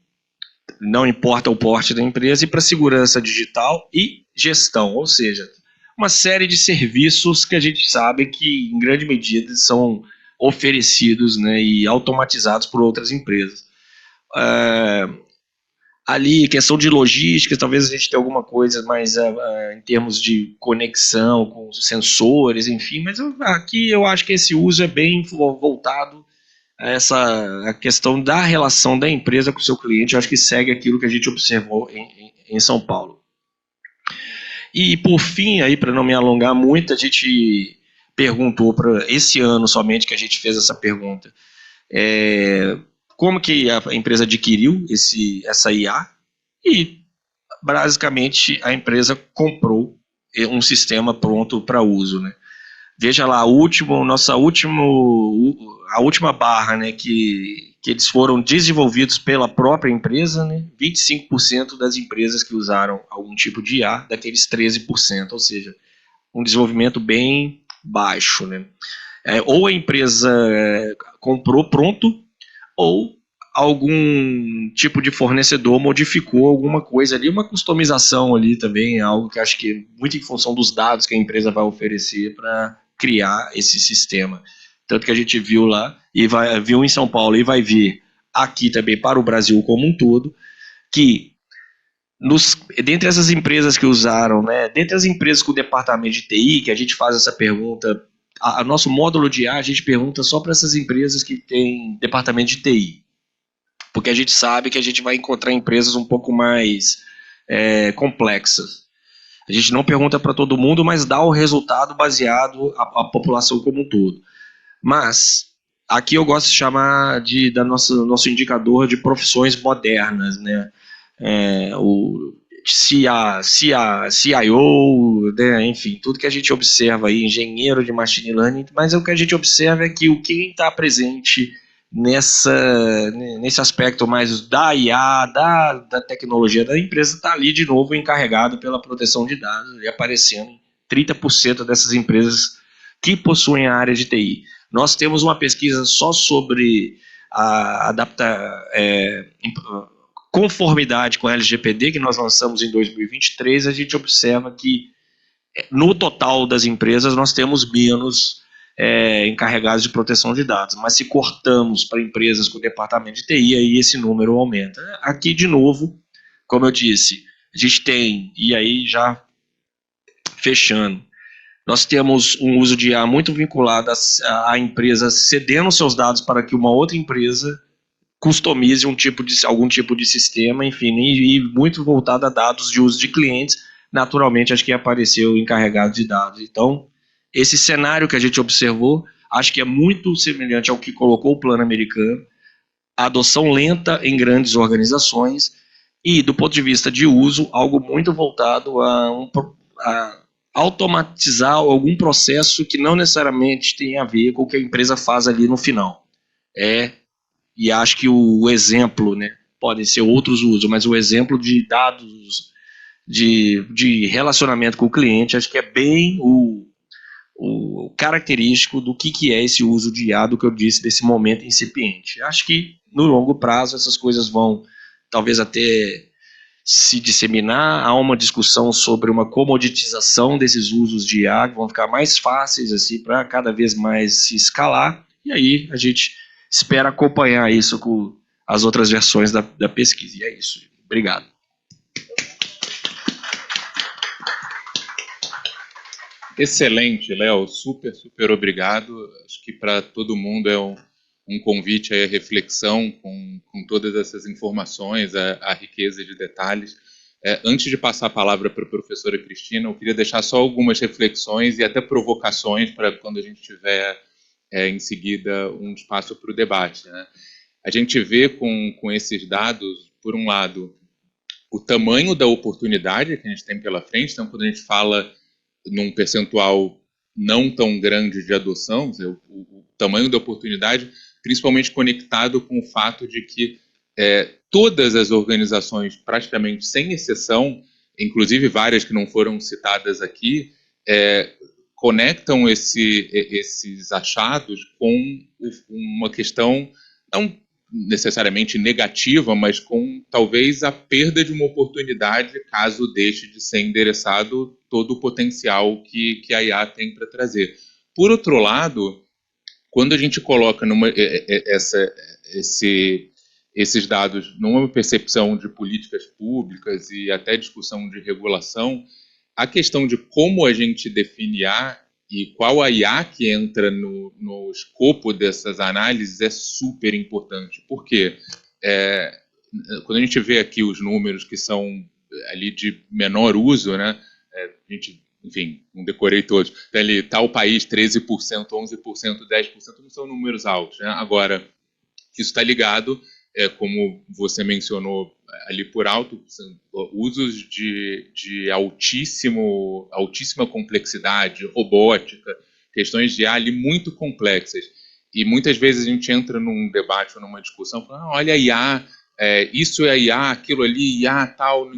Speaker 4: não importa o porte da empresa, e para segurança digital e gestão, ou seja, uma série de serviços que a gente sabe que, em grande medida, são oferecidos, né, e automatizados por outras empresas. Ali, questão de logística, talvez a gente tenha alguma coisa mais em termos de conexão com os sensores, enfim, mas aqui eu acho que esse uso é bem voltado a questão da relação da empresa com o seu cliente. Eu acho que segue aquilo que a gente observou em São Paulo. E por fim, aí para não me alongar muito, a gente perguntou para esse ano somente que a gente fez essa pergunta, como que a empresa adquiriu essa IA, e basicamente a empresa comprou um sistema pronto para uso, né? Veja lá, a última barra, né, que eles foram desenvolvidos pela própria empresa, né, 25% das empresas que usaram algum tipo de IA, daqueles 13%, ou seja, um desenvolvimento bem baixo, né? Ou a empresa comprou pronto, ou algum tipo de fornecedor modificou alguma coisa ali, uma customização ali também, algo que acho que é muito em função dos dados que a empresa vai oferecer para criar esse sistema. Tanto que a gente viu lá, viu em São Paulo e vai ver aqui também para o Brasil como um todo, que dentre essas empresas que usaram, né, dentre as empresas com o departamento de TI, que a gente faz essa pergunta, nosso módulo de IA, a gente pergunta só para essas empresas que têm departamento de TI, porque a gente sabe que a gente vai encontrar empresas um pouco mais complexas. A gente não pergunta para todo mundo, mas dá o resultado baseado a população como um todo. Mas aqui eu gosto de chamar nosso indicador de profissões modernas, né? O CIO, né? Enfim, tudo que a gente observa aí, engenheiro de machine learning, mas o que a gente observa é que quem está presente nesse aspecto mais da IA, da tecnologia da empresa, está ali de novo encarregado pela proteção de dados, e aparecendo em 30% dessas empresas que possuem a área de TI. Nós temos uma pesquisa só sobre a conformidade com a LGPD, que nós lançamos em 2023, a gente observa que no total das empresas nós temos menos encarregados de proteção de dados, mas se cortamos para empresas com departamento de TI, aí esse número aumenta. Aqui, de novo, como eu disse, a gente tem, e aí já fechando, nós temos um uso de IA muito vinculado à empresa cedendo seus dados para que uma outra empresa customize algum tipo de sistema, enfim, e muito voltado a dados de uso de clientes. Naturalmente, acho que apareceu encarregado de dados. Então, esse cenário que a gente observou, acho que é muito semelhante ao que colocou o plano americano, a adoção lenta em grandes organizações e, do ponto de vista de uso, algo muito voltado a automatizar algum processo que não necessariamente tem a ver com o que a empresa faz ali no final. E acho que o exemplo, né, podem ser outros usos, mas o exemplo de dados de relacionamento com o cliente, acho que é bem o característico do que é esse uso de IA, do que eu disse, desse momento incipiente. Acho que, no longo prazo, essas coisas vão, talvez até se disseminar. Há uma discussão sobre uma comoditização desses usos de IA, que vão ficar mais fáceis assim, para cada vez mais se escalar, e aí a gente espera acompanhar isso com as outras versões da pesquisa. E é isso. Obrigado.
Speaker 3: Excelente, Léo. Super, super obrigado. Acho que para todo mundo é um convite à reflexão com todas essas informações, a riqueza de detalhes. Antes de passar a palavra para a professora Cristina, eu queria deixar só algumas reflexões e até provocações para quando a gente tiver, em seguida, um espaço para o debate, né? A gente vê com esses dados, por um lado, o tamanho da oportunidade que a gente tem pela frente. Então, quando a gente fala num percentual não tão grande de adoção, o tamanho da oportunidade, principalmente conectado com o fato de que todas as organizações, praticamente sem exceção, inclusive várias que não foram citadas aqui, conectam esses achados com uma questão não necessariamente negativa, mas com talvez a perda de uma oportunidade caso deixe de ser endereçado todo o potencial que a IA tem para trazer. Por outro lado, quando a gente coloca esses dados numa percepção de políticas públicas e até discussão de regulação, a questão de como a gente define IA e qual a IA que entra no escopo dessas análises é super importante. Por quê? Quando a gente vê aqui os números que são ali de menor uso, né, a gente, enfim, não decorei todos, então, ali tal país 13%, 11%, 10%, não são números altos, né? Agora, isso está ligado, como você mencionou ali por alto, são usos de altíssima complexidade, robótica, questões de IA ali muito complexas. E muitas vezes a gente entra num debate ou numa discussão, falando, olha a IA, isso é IA, aquilo ali, IA, tal,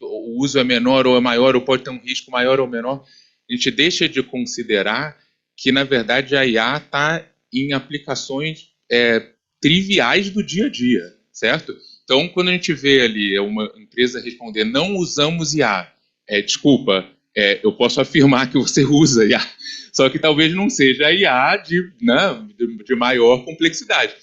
Speaker 3: o uso é menor ou é maior, ou pode ter um risco maior ou menor. A gente deixa de considerar que, na verdade, a IA está em aplicações triviais do dia a dia, certo? Então, quando a gente vê ali uma empresa responder, não usamos IA, desculpa, eu posso afirmar que você usa IA, só que talvez não seja a IA de maior complexidade.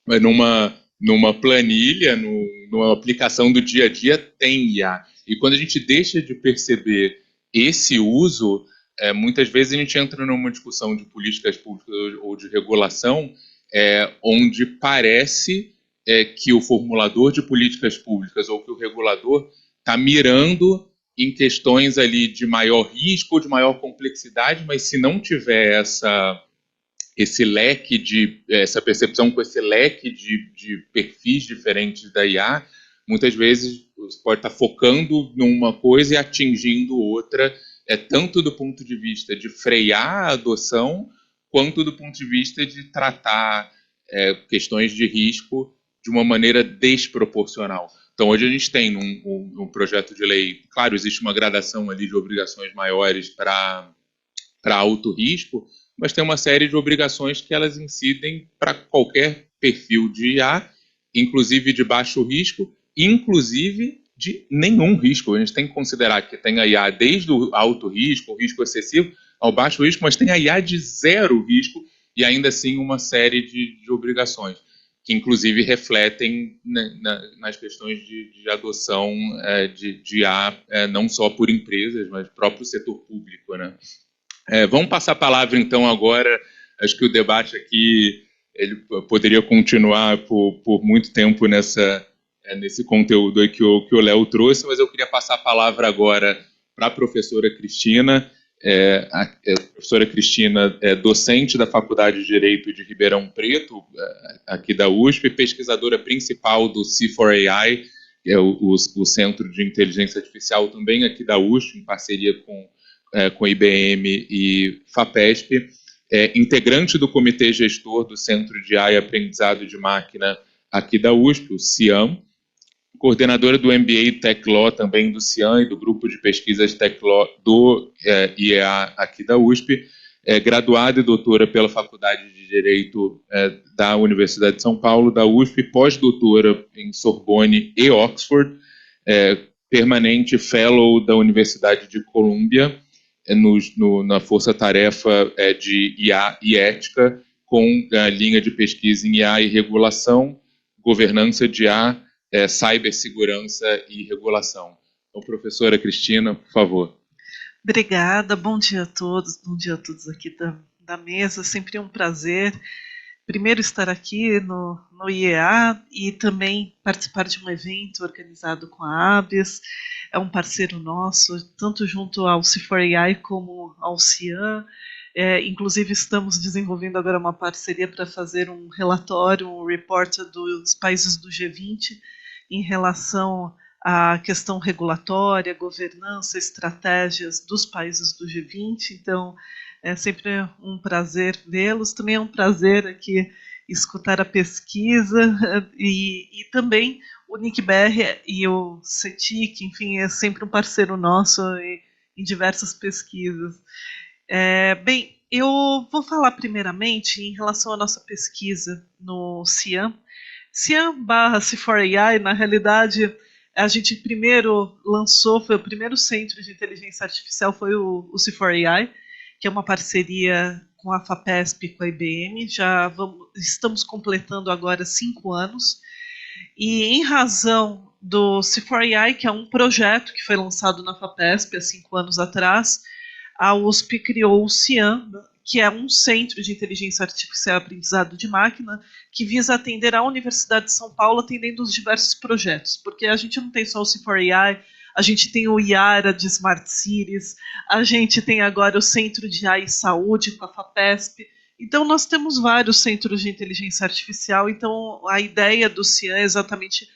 Speaker 3: Mas numa planilha, numa aplicação do dia a dia, tem IA. E quando a gente deixa de perceber esse uso, muitas vezes a gente entra numa discussão de políticas públicas ou de regulação, onde parece que o formulador de políticas públicas ou que o regulador está mirando em questões ali de maior risco ou de maior complexidade, mas se não tiver esse leque essa percepção com esse leque de perfis diferentes da IA, muitas vezes você pode estar focando numa coisa e atingindo outra, tanto do ponto de vista de frear a adoção, quanto do ponto de vista de tratar questões de risco de uma maneira desproporcional. Então, hoje a gente tem um projeto de lei, claro, existe uma gradação ali de obrigações maiores para alto risco, mas tem uma série de obrigações que elas incidem para qualquer perfil de IA, inclusive de baixo risco, inclusive de nenhum risco. A gente tem que considerar que tem a IA desde o alto risco, o risco excessivo, ao baixo risco, mas tem a IA de zero risco e ainda assim uma série de obrigações, que inclusive refletem nas questões de adoção de IA, não só por empresas, mas próprio setor público, né? Vamos passar a palavra, então, agora. Acho que o debate aqui ele poderia continuar por muito tempo nesse conteúdo aí que o Léo trouxe, mas eu queria passar a palavra agora para a professora Cristina. A professora Cristina é docente da Faculdade de Direito de Ribeirão Preto, aqui da USP, pesquisadora principal do C4AI, que é o Centro de Inteligência Artificial também aqui da USP, em parceria com IBM e FAPESP, integrante do Comitê Gestor do Centro de AI e Aprendizado de Máquina aqui da USP, o CIAM, coordenadora do MBA Tech Law também do CIAM e do Grupo de Pesquisas Tech Law do IEA aqui da USP, graduada e doutora pela Faculdade de Direito da Universidade de São Paulo, da USP, pós-doutora em Sorbonne e Oxford, permanente fellow da Universidade de Columbia, na força-tarefa de IA e ética, com a linha de pesquisa em IA e regulação, governança de IA, cibersegurança e regulação. Então, professora Cristina, por favor.
Speaker 5: Obrigada, bom dia a todos aqui da mesa, sempre um prazer, primeiro estar aqui no IEA e também participar de um evento organizado com a ABES, é um parceiro nosso, tanto junto ao C4AI como ao CIAN, inclusive estamos desenvolvendo agora uma parceria para fazer um relatório, um report dos países do G20 em relação a questão regulatória, governança, estratégias dos países do G20. Então, é sempre um prazer vê-los. Também é um prazer aqui escutar a pesquisa e também o NICBR e o CETIC, enfim, é sempre um parceiro nosso em diversas pesquisas. Bem, eu vou falar primeiramente em relação à nossa pesquisa no CIAN. CIAN/C4AI, na realidade, a gente primeiro lançou, foi o primeiro centro de inteligência artificial, foi o C4AI, que é uma parceria com a FAPESP e com a IBM. Estamos completando agora 5 anos. E em razão do C4AI, que é um projeto que foi lançado na FAPESP há 5 anos atrás, a USP criou o CIAN, que é um centro de inteligência artificial e aprendizado de máquina, que visa atender a Universidade de São Paulo, atendendo os diversos projetos, porque a gente não tem só o C4AI, a gente tem o IARA de Smart Cities, a gente tem agora o Centro de AI e Saúde com a FAPESP, então nós temos vários centros de inteligência artificial, então a ideia do CIAN é exatamente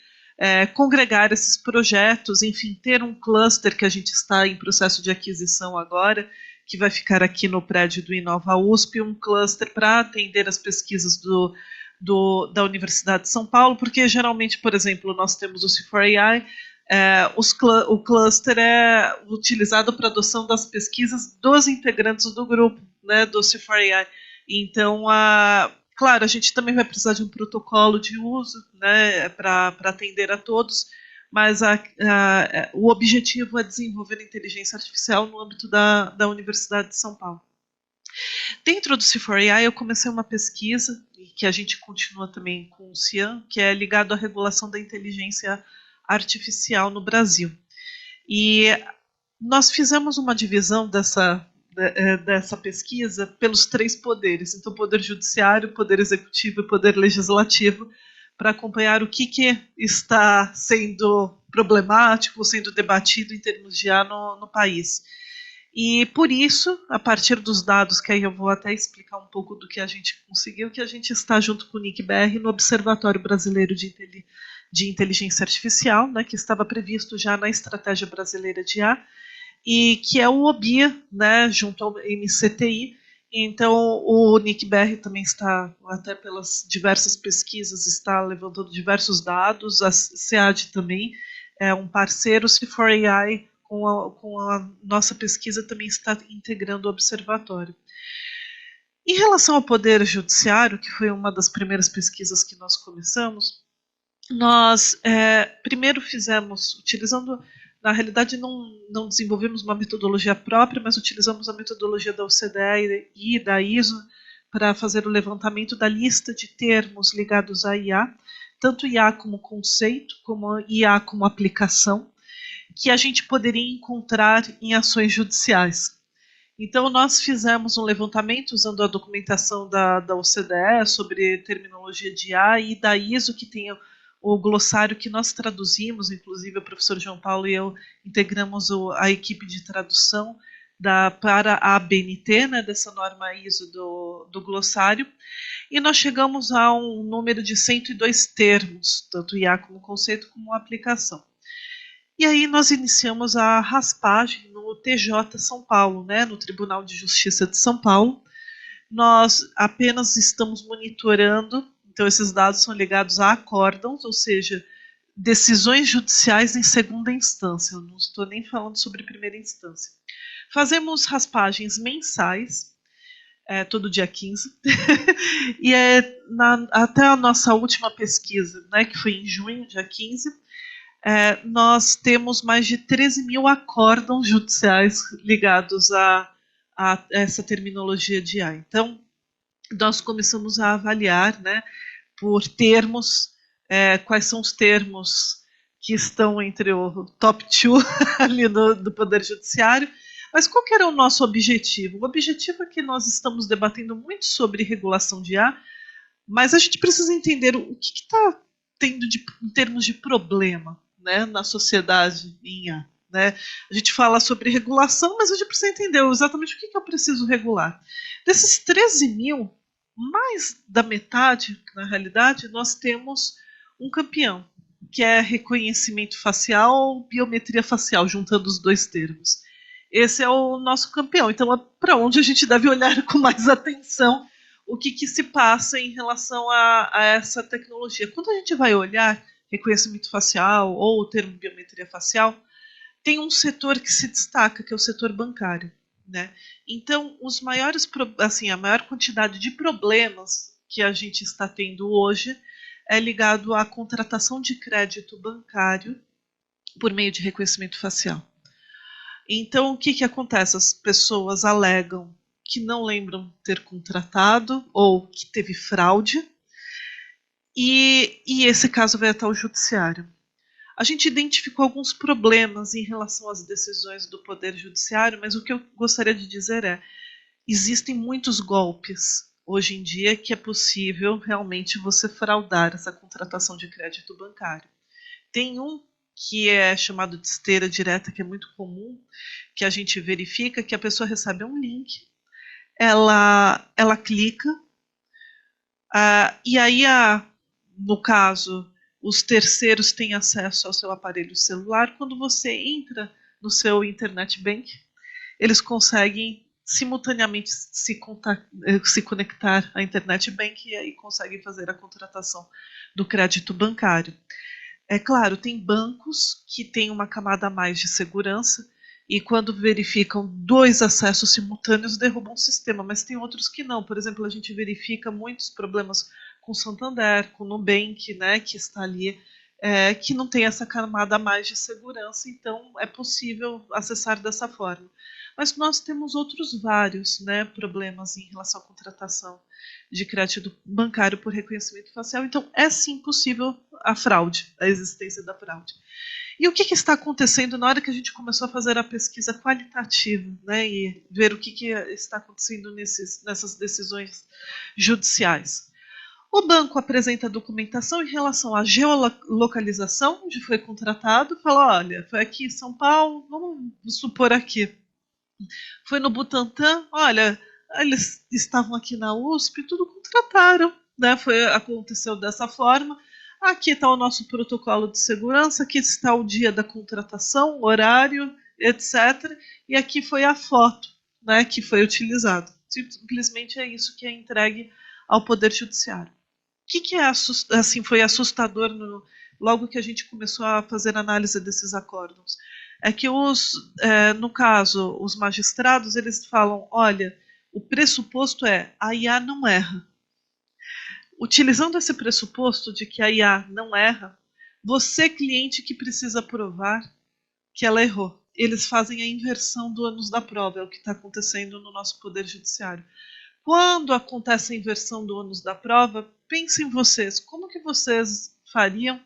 Speaker 5: congregar esses projetos, enfim, ter um cluster que a gente está em processo de aquisição agora, que vai ficar aqui no prédio do Inova USP, um cluster para atender as pesquisas da Universidade de São Paulo, porque geralmente, por exemplo, nós temos o C4AI, o cluster é utilizado para a adoção das pesquisas dos integrantes do grupo, né, do C4AI. Então, claro, a gente também vai precisar de um protocolo de uso, né, para atender a todos, mas o objetivo é desenvolver inteligência artificial no âmbito da Universidade de São Paulo. Dentro do C4AI, eu comecei uma pesquisa, que a gente continua também com o CIAN, que é ligado à regulação da inteligência artificial no Brasil. E nós fizemos uma divisão dessa pesquisa pelos 3 poderes, então poder judiciário, poder executivo e poder legislativo, para acompanhar o que está sendo problemático, sendo debatido em termos de IA no país. E por isso, a partir dos dados, que aí eu vou até explicar um pouco do que a gente conseguiu, que a gente está junto com o NICBR no Observatório Brasileiro de Inteligência Artificial, né, que estava previsto já na Estratégia Brasileira de IA, e que é o OBIA, né, junto ao MCTI. Então, o NICBR também está, até pelas diversas pesquisas, está levantando diversos dados, a SEAD também é um parceiro, o C4AI, com a nossa pesquisa, também está integrando o observatório. Em relação ao Poder Judiciário, que foi uma das primeiras pesquisas que nós começamos, nós primeiro fizemos, utilizando, na realidade não desenvolvemos uma metodologia própria, mas utilizamos a metodologia da OCDE e da ISO para fazer o levantamento da lista de termos ligados à IA, tanto IA como conceito, como IA como aplicação, que a gente poderia encontrar em ações judiciais. Então, nós fizemos um levantamento usando a documentação da OCDE sobre terminologia de IA e da ISO, que tem o glossário que nós traduzimos, inclusive o professor João Paulo e eu integramos a equipe de tradução para a ABNT, né, dessa norma ISO do glossário, e nós chegamos a um número de 102 termos, tanto IA como conceito como aplicação. E aí nós iniciamos a raspagem no TJ São Paulo, né, no Tribunal de Justiça de São Paulo. Nós apenas estamos monitorando, então esses dados são ligados a acórdãos, ou seja, decisões judiciais em segunda instância, eu não estou nem falando sobre primeira instância. Fazemos raspagens mensais, todo dia 15. E até a nossa última pesquisa, né, que foi em junho, dia 15, nós temos mais de 13 mil acórdãos judiciais ligados a essa terminologia de IA. Então, nós começamos a avaliar, né, por termos, quais são os termos que estão entre o top 2 ali do Poder Judiciário. Mas qual que era o nosso objetivo? O objetivo é que nós estamos debatendo muito sobre regulação de IA, mas a gente precisa entender o que está tendo em termos de problema, né, na sociedade em IA. Né? A gente fala sobre regulação, mas a gente precisa entender exatamente o que eu preciso regular. Desses 13 mil, mais da metade, na realidade, nós temos um campeão, que é reconhecimento facial, biometria facial, juntando os dois termos. Esse é o nosso campeão. Então, é para onde a gente deve olhar com mais atenção o que se passa em relação a essa tecnologia. Quando a gente vai olhar reconhecimento facial ou o termo biometria facial, tem um setor que se destaca, que é o setor bancário. Né? Então, a maior quantidade de problemas que a gente está tendo hoje é ligado à contratação de crédito bancário por meio de reconhecimento facial. Então, o que acontece? As pessoas alegam que não lembram ter contratado ou que teve fraude, e esse caso vai até o judiciário. A gente identificou alguns problemas em relação às decisões do Poder Judiciário, mas o que eu gostaria de dizer existem muitos golpes hoje em dia que é possível realmente você fraudar essa contratação de crédito bancário. Tem um que é chamado de esteira direta, que é muito comum, que a gente verifica que a pessoa recebe um link, ela clica, e aí, no caso, os terceiros têm acesso ao seu aparelho celular. Quando você entra no seu internet bank, eles conseguem simultaneamente se conectar à internet bank e aí conseguem fazer a contratação do crédito bancário. É claro, tem bancos que têm uma camada a mais de segurança e quando verificam 2 acessos simultâneos derrubam o sistema, mas tem outros que não. Por exemplo, a gente verifica muitos problemas com o Santander, com o Nubank, né, que está ali, que não tem essa camada a mais de segurança, então é possível acessar dessa forma. Mas nós temos outros vários, né, problemas em relação à contratação de crédito bancário por reconhecimento facial. Então, é sim possível a fraude, a existência da fraude. E o que está acontecendo na hora que a gente começou a fazer a pesquisa qualitativa, né, e ver o que está acontecendo nessas decisões judiciais? O banco apresenta documentação em relação à geolocalização, onde foi contratado, fala, olha, foi aqui em São Paulo, vamos supor aqui. Foi no Butantã, olha, eles estavam aqui na USP, tudo contrataram, né? Aconteceu dessa forma. Aqui está o nosso protocolo de segurança, aqui está o dia da contratação, horário, etc. E aqui foi a foto, né, que foi utilizada. Simplesmente é isso que é entregue ao Poder Judiciário. O que foi assustador logo que a gente começou a fazer análise desses acórdãos? É que no caso, os magistrados, eles falam, olha, o pressuposto a IA não erra. Utilizando esse pressuposto de que a IA não erra, você, cliente, que precisa provar que ela errou. Eles fazem a inversão do ônus da prova, é o que está acontecendo no nosso Poder Judiciário. Quando acontece a inversão do ônus da prova, pensem vocês, como que vocês fariam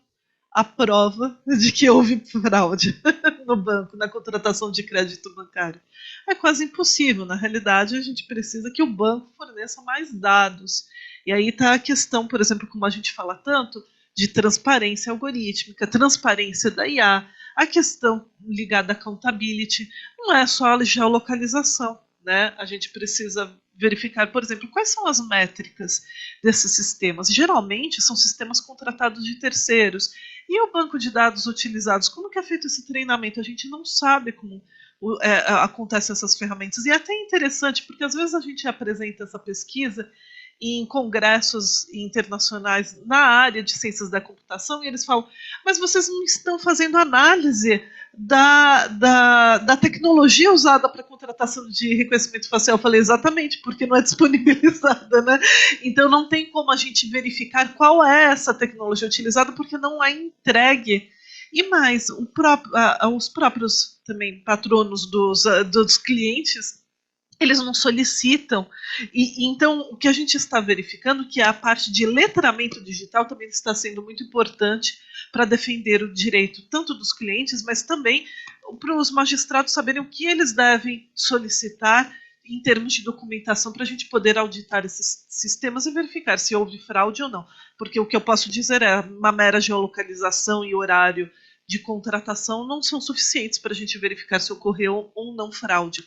Speaker 5: a prova de que houve fraude no banco, na contratação de crédito bancário? É quase impossível. Na realidade, a gente precisa que o banco forneça mais dados. E aí está a questão, por exemplo, como a gente fala tanto, de transparência algorítmica, transparência da IA, a questão ligada à accountability, não é só a geolocalização, né? A gente precisa verificar, por exemplo, quais são as métricas desses sistemas. Geralmente são sistemas contratados de terceiros. E o banco de dados utilizados, como que é feito esse treinamento? A gente não sabe como acontecem essas ferramentas. E é até interessante, porque às vezes a gente apresenta essa pesquisa em congressos internacionais na área de ciências da computação, e eles falam, mas vocês não estão fazendo análise da tecnologia usada para contratação de reconhecimento facial. Eu falei, exatamente, porque não é disponibilizada, né? Então não tem como a gente verificar qual é essa tecnologia utilizada, porque não é entregue. E mais, os próprios também patronos dos clientes, eles não solicitam. Então, o que a gente está verificando é que a parte de letramento digital também está sendo muito importante para defender o direito tanto dos clientes, mas também para os magistrados saberem o que eles devem solicitar em termos de documentação para a gente poder auditar esses sistemas e verificar se houve fraude ou não. Porque o que eu posso dizer é uma mera geolocalização e horário de contratação não são suficientes para a gente verificar se ocorreu ou não fraude.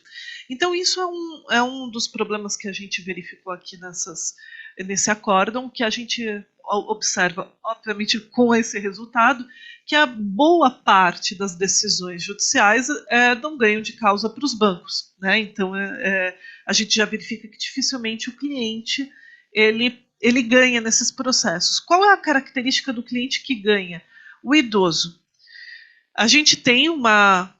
Speaker 5: Então, isso é um dos problemas que a gente verificou aqui nesse acórdão, que a gente observa, obviamente, com esse resultado, que a boa parte das decisões judiciais dão ganho de causa para os bancos, né? Então, a gente já verifica que dificilmente o cliente ele ganha nesses processos. Qual é a característica do cliente que ganha? O idoso. A gente tem uma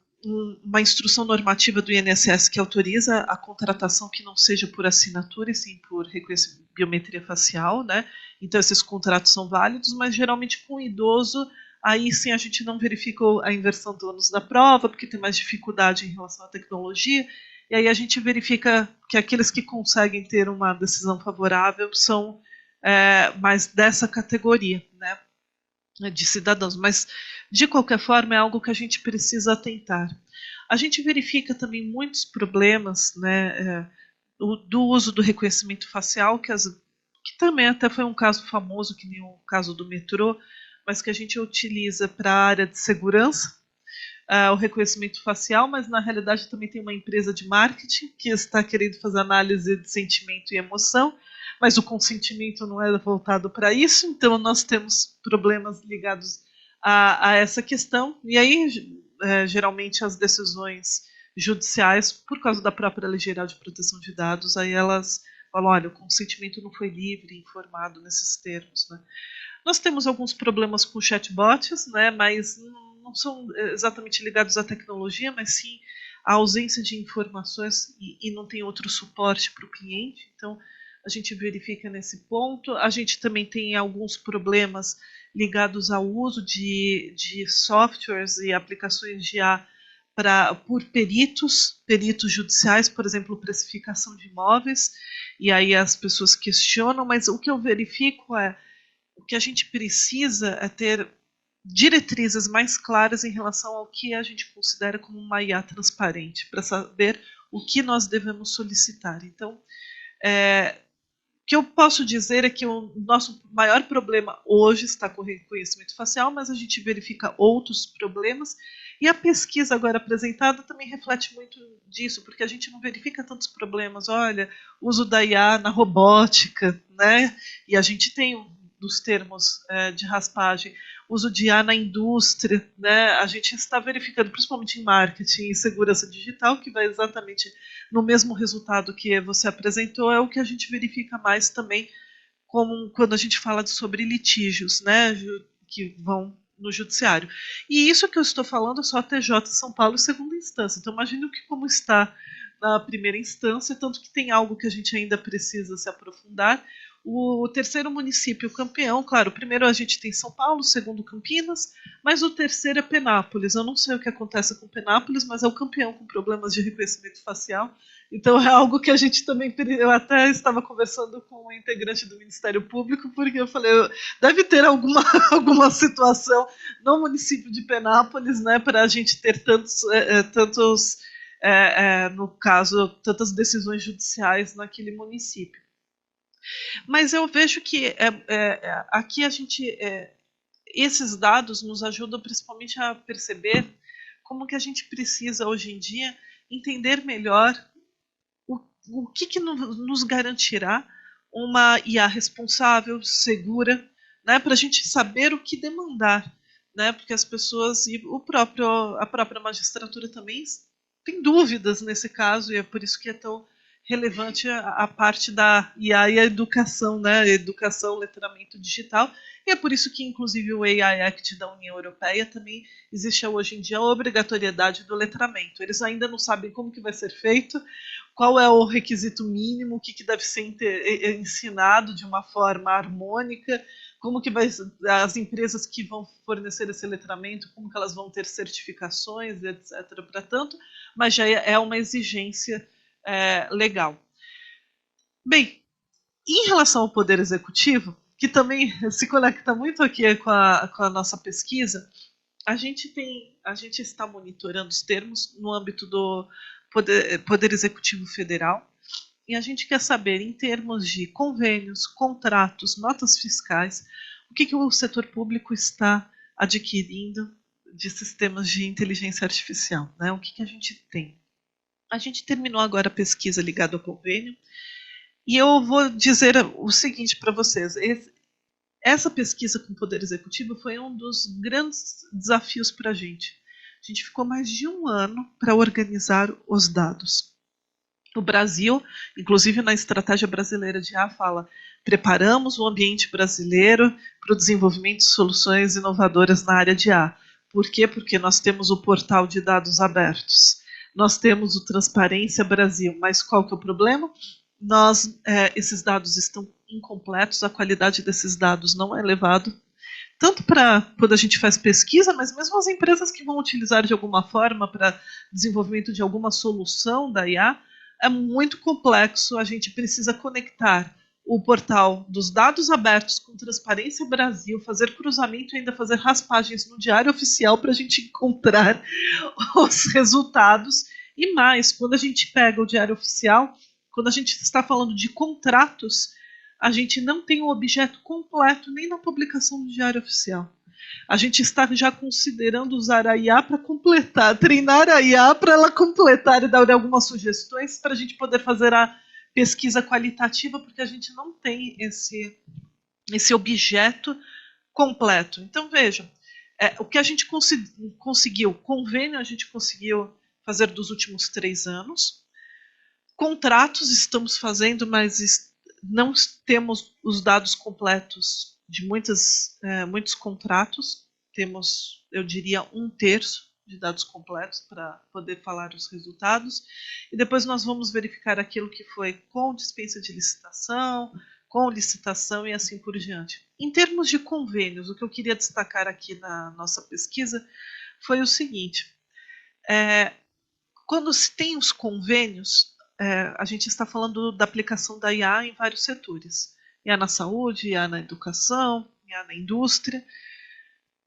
Speaker 5: instrução normativa do INSS que autoriza a contratação que não seja por assinatura, e sim por reconhecimento biometria facial, né? Então esses contratos são válidos, mas geralmente com o idoso, aí sim a gente não verifica a inversão do ônus da prova, porque tem mais dificuldade em relação à tecnologia, e aí a gente verifica que aqueles que conseguem ter uma decisão favorável são mais dessa categoria, né? De cidadãos, mas de qualquer forma é algo que a gente precisa atentar. A gente verifica também muitos problemas, né, do uso do reconhecimento facial, que também até foi um caso famoso, que nem o caso do metrô, mas que a gente utiliza para a área de segurança, o reconhecimento facial, mas na realidade também tem uma empresa de marketing que está querendo fazer análise de sentimento e emoção, mas o consentimento não é voltado para isso, então nós temos problemas ligados a essa questão, e aí geralmente as decisões judiciais, por causa da própria Lei Geral de Proteção de Dados, aí elas falam, olha, o consentimento não foi livre e informado nesses termos, né? Nós temos alguns problemas com chatbots, né, mas não são exatamente ligados à tecnologia, mas sim à ausência de informações e não tem outro suporte para o cliente, então a gente verifica nesse ponto. A gente também tem alguns problemas ligados ao uso de softwares e aplicações de IA por peritos judiciais, por exemplo, precificação de imóveis, e aí as pessoas questionam, mas o que eu verifico o que a gente precisa é ter diretrizes mais claras em relação ao que a gente considera como uma IA transparente, para saber o que nós devemos solicitar. Então, o que eu posso dizer é que o nosso maior problema hoje está com o reconhecimento facial, mas a gente verifica outros problemas, e a pesquisa agora apresentada também reflete muito disso, porque a gente não verifica tantos problemas. Olha, uso da IA na robótica, né? E a gente tem dos termos de raspagem, uso de IA na indústria, né? A gente está verificando, principalmente em marketing e segurança digital, que vai exatamente no mesmo resultado que você apresentou, é o que a gente verifica mais também como quando a gente fala sobre litígios, né, que vão no judiciário. E isso que eu estou falando é só a TJ São Paulo, segunda instância. Então imagine como está na primeira instância, tanto que tem algo que a gente ainda precisa se aprofundar. O terceiro município campeão, claro, o primeiro a gente tem São Paulo, o segundo Campinas, mas o terceiro é Penápolis. Eu não sei o que acontece com Penápolis, mas é o campeão com problemas de reconhecimento facial. Então é algo que a gente também... Eu até estava conversando com um integrante do Ministério Público, porque eu falei, deve ter alguma situação no município de Penápolis, né, para a gente ter no caso, tantas decisões judiciais naquele município. Mas eu vejo que aqui a gente, esses dados nos ajudam principalmente a perceber como que a gente precisa hoje em dia entender melhor o que nos garantirá uma IA responsável, segura, né, para a gente saber o que demandar, né, porque as pessoas e a própria magistratura também tem dúvidas nesse caso, e é por isso que é tão relevante a parte da IA e a educação, né? Educação, letramento digital. E é por isso que, inclusive, o AI Act da União Europeia também existe hoje em dia a obrigatoriedade do letramento. Eles ainda não sabem como que vai ser feito, qual é o requisito mínimo, o que deve ser ensinado de uma forma harmônica, como que as empresas que vão fornecer esse letramento, como que elas vão ter certificações, etc. para tanto, mas já é uma exigência legal. Bem, em relação ao Poder Executivo, que também se conecta muito aqui com a nossa pesquisa, a gente está monitorando os termos no âmbito do Poder Executivo Federal, e a gente quer saber, em termos de convênios, contratos, notas fiscais, o que o setor público está adquirindo de sistemas de inteligência artificial, né? O que a gente tem? A gente terminou agora a pesquisa ligada ao convênio, e eu vou dizer o seguinte para vocês. Essa pesquisa com o Poder Executivo foi um dos grandes desafios para a gente. A gente ficou mais de um ano para organizar os dados. O Brasil, inclusive na estratégia brasileira de IA, fala: preparamos o ambiente brasileiro para o desenvolvimento de soluções inovadoras na área de IA. Por quê? Porque nós temos o portal de dados abertos. Nós temos o Transparência Brasil. Mas qual que é o problema? Esses dados estão incompletos, a qualidade desses dados não é elevada, tanto para quando a gente faz pesquisa, mas mesmo as empresas que vão utilizar de alguma forma para desenvolvimento de alguma solução da IA, é muito complexo. A gente precisa conectar o portal dos dados abertos com Transparência Brasil, fazer cruzamento e ainda fazer raspagens no Diário Oficial para a gente encontrar os resultados. E mais, quando a gente pega o Diário Oficial, quando a gente está falando de contratos, a gente não tem o objeto completo nem na publicação do Diário Oficial. A gente está já considerando usar a IA para completar, treinar a IA para ela completar e dar algumas sugestões para a gente poder fazer a pesquisa qualitativa, porque a gente não tem esse objeto completo. Então, vejam, o que a gente conseguiu, convênio a gente conseguiu fazer dos últimos 3 anos, contratos estamos fazendo, mas não temos os dados completos de muitos contratos. Temos, eu diria, 1/3 de dados completos para poder falar os resultados. E depois nós vamos verificar aquilo que foi com dispensa de licitação, com licitação e assim por diante. Em termos de convênios, o que eu queria destacar aqui na nossa pesquisa foi o seguinte. Quando se tem os convênios, a gente está falando da aplicação da IA em vários setores. IA na saúde, IA na educação, IA na indústria.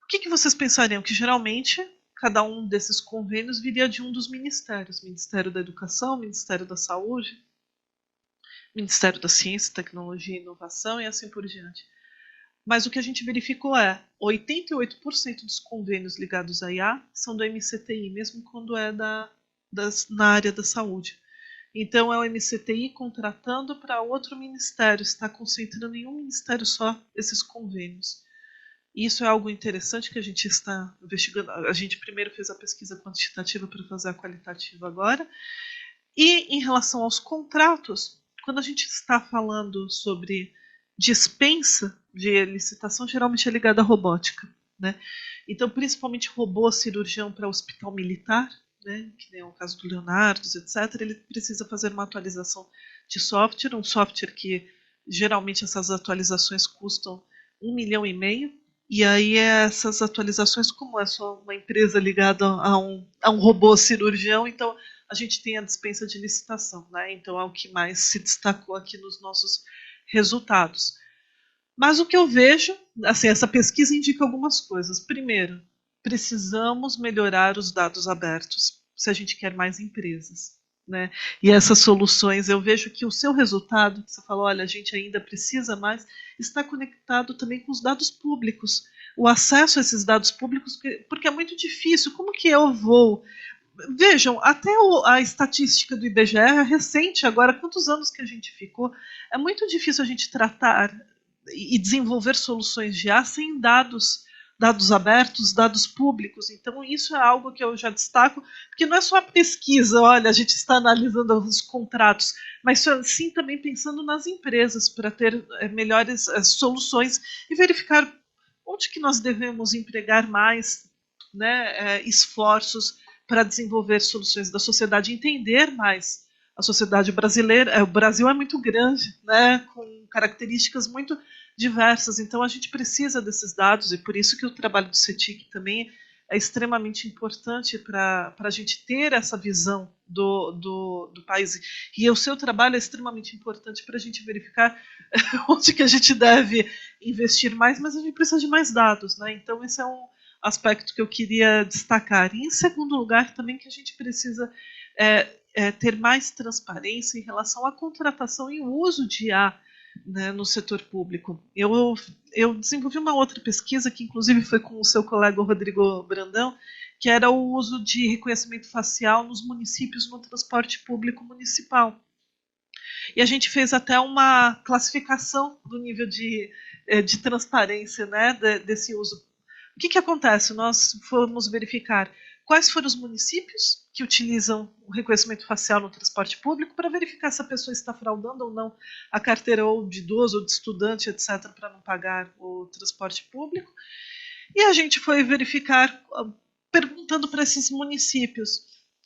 Speaker 5: O que vocês pensariam? Que geralmente cada um desses convênios viria de um dos ministérios. Ministério da Educação, Ministério da Saúde, Ministério da Ciência, Tecnologia e Inovação e assim por diante. Mas o que a gente verificou 88% dos convênios ligados à IA são do MCTI, mesmo quando é na área da saúde. Então, é o MCTI contratando para outro ministério, está concentrando em um ministério só esses convênios. Isso é algo interessante que a gente está investigando. A gente primeiro fez a pesquisa quantitativa para fazer a qualitativa agora. E em relação aos contratos, quando a gente está falando sobre dispensa de licitação, geralmente é ligada à robótica, né? Então, principalmente robô cirurgião para hospital militar, né, que nem é o caso do Leonardo, etc., ele precisa fazer uma atualização de software, um software que geralmente essas atualizações custam 1,5 milhão, e aí essas atualizações, como é só uma empresa ligada a um robô cirurgião, então a gente tem a dispensa de licitação, né? Então é o que mais se destacou aqui nos nossos resultados. Mas o que eu vejo, assim, essa pesquisa indica algumas coisas. Primeiro, precisamos melhorar os dados abertos se a gente quer mais empresas, né? E essas soluções, eu vejo que o seu resultado, que você falou, olha, a gente ainda precisa mais, está conectado também com os dados públicos, o acesso a esses dados públicos, porque é muito difícil. Como que eu vou... Vejam, até a estatística do IBGE é recente agora, quantos anos que a gente ficou? É muito difícil a gente tratar e desenvolver soluções de IA sem dados dados abertos, dados públicos. Então, isso é algo que eu já destaco, porque não é só a pesquisa, olha, a gente está analisando os contratos, mas sim também pensando nas empresas para ter melhores soluções e verificar onde que nós devemos empregar mais, né, esforços para desenvolver soluções da sociedade, entender mais a sociedade brasileira. O Brasil é muito grande, né, com características muito diversas, então a gente precisa desses dados, e por isso que o trabalho do CETIC também é extremamente importante para a gente ter essa visão do país. E o seu trabalho é extremamente importante para a gente verificar onde que a gente deve investir mais, mas a gente precisa de mais dados, né? Então esse é um aspecto que eu queria destacar. E em segundo lugar, também que a gente precisa ter mais transparência em relação à contratação e o uso de IA, né, no setor público. Eu desenvolvi uma outra pesquisa, que inclusive foi com o seu colega Rodrigo Brandão, que era o uso de reconhecimento facial nos municípios no transporte público municipal. E a gente fez até uma classificação do nível de transparência, né, desse uso. O que acontece? Nós fomos verificar quais foram os municípios que utilizam o reconhecimento facial no transporte público para verificar se a pessoa está fraudando ou não a carteira ou de idoso ou de estudante, etc., para não pagar o transporte público. E a gente foi verificar, perguntando para esses municípios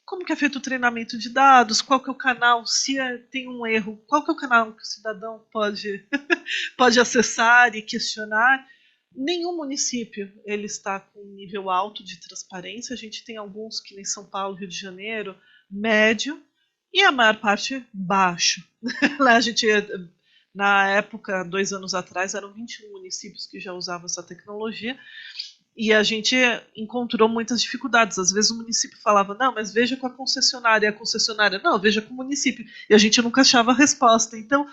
Speaker 5: como que é feito o treinamento de dados, qual que é o canal, se tem um erro, qual que é o canal que o cidadão pode acessar e questionar. Nenhum município ele está com um nível alto de transparência. A gente tem alguns, que nem São Paulo, Rio de Janeiro, médio, e a maior parte baixo. A gente, na época, 2 anos atrás, eram 21 municípios que já usavam essa tecnologia, e a gente encontrou muitas dificuldades. Às vezes o município falava, não, mas veja com a concessionária, e a concessionária, não, veja com o município, e a gente nunca achava a resposta. Então,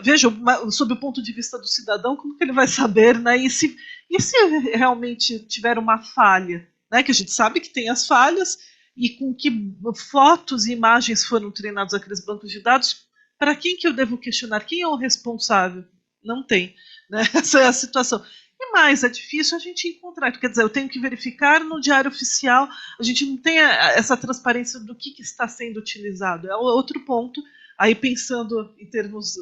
Speaker 5: veja, sob o ponto de vista do cidadão, como que ele vai saber, né? E se realmente tiver uma falha, né? Que a gente sabe que tem as falhas, e com que fotos e imagens foram treinados aqueles bancos de dados, para quem que eu devo questionar? Quem é o responsável? Não tem, né? Essa é a situação. E mais, é difícil a gente encontrar. Quer dizer, eu tenho que verificar no diário oficial, a gente não tem essa transparência do que está sendo utilizado. É outro ponto. Aí, pensando em termos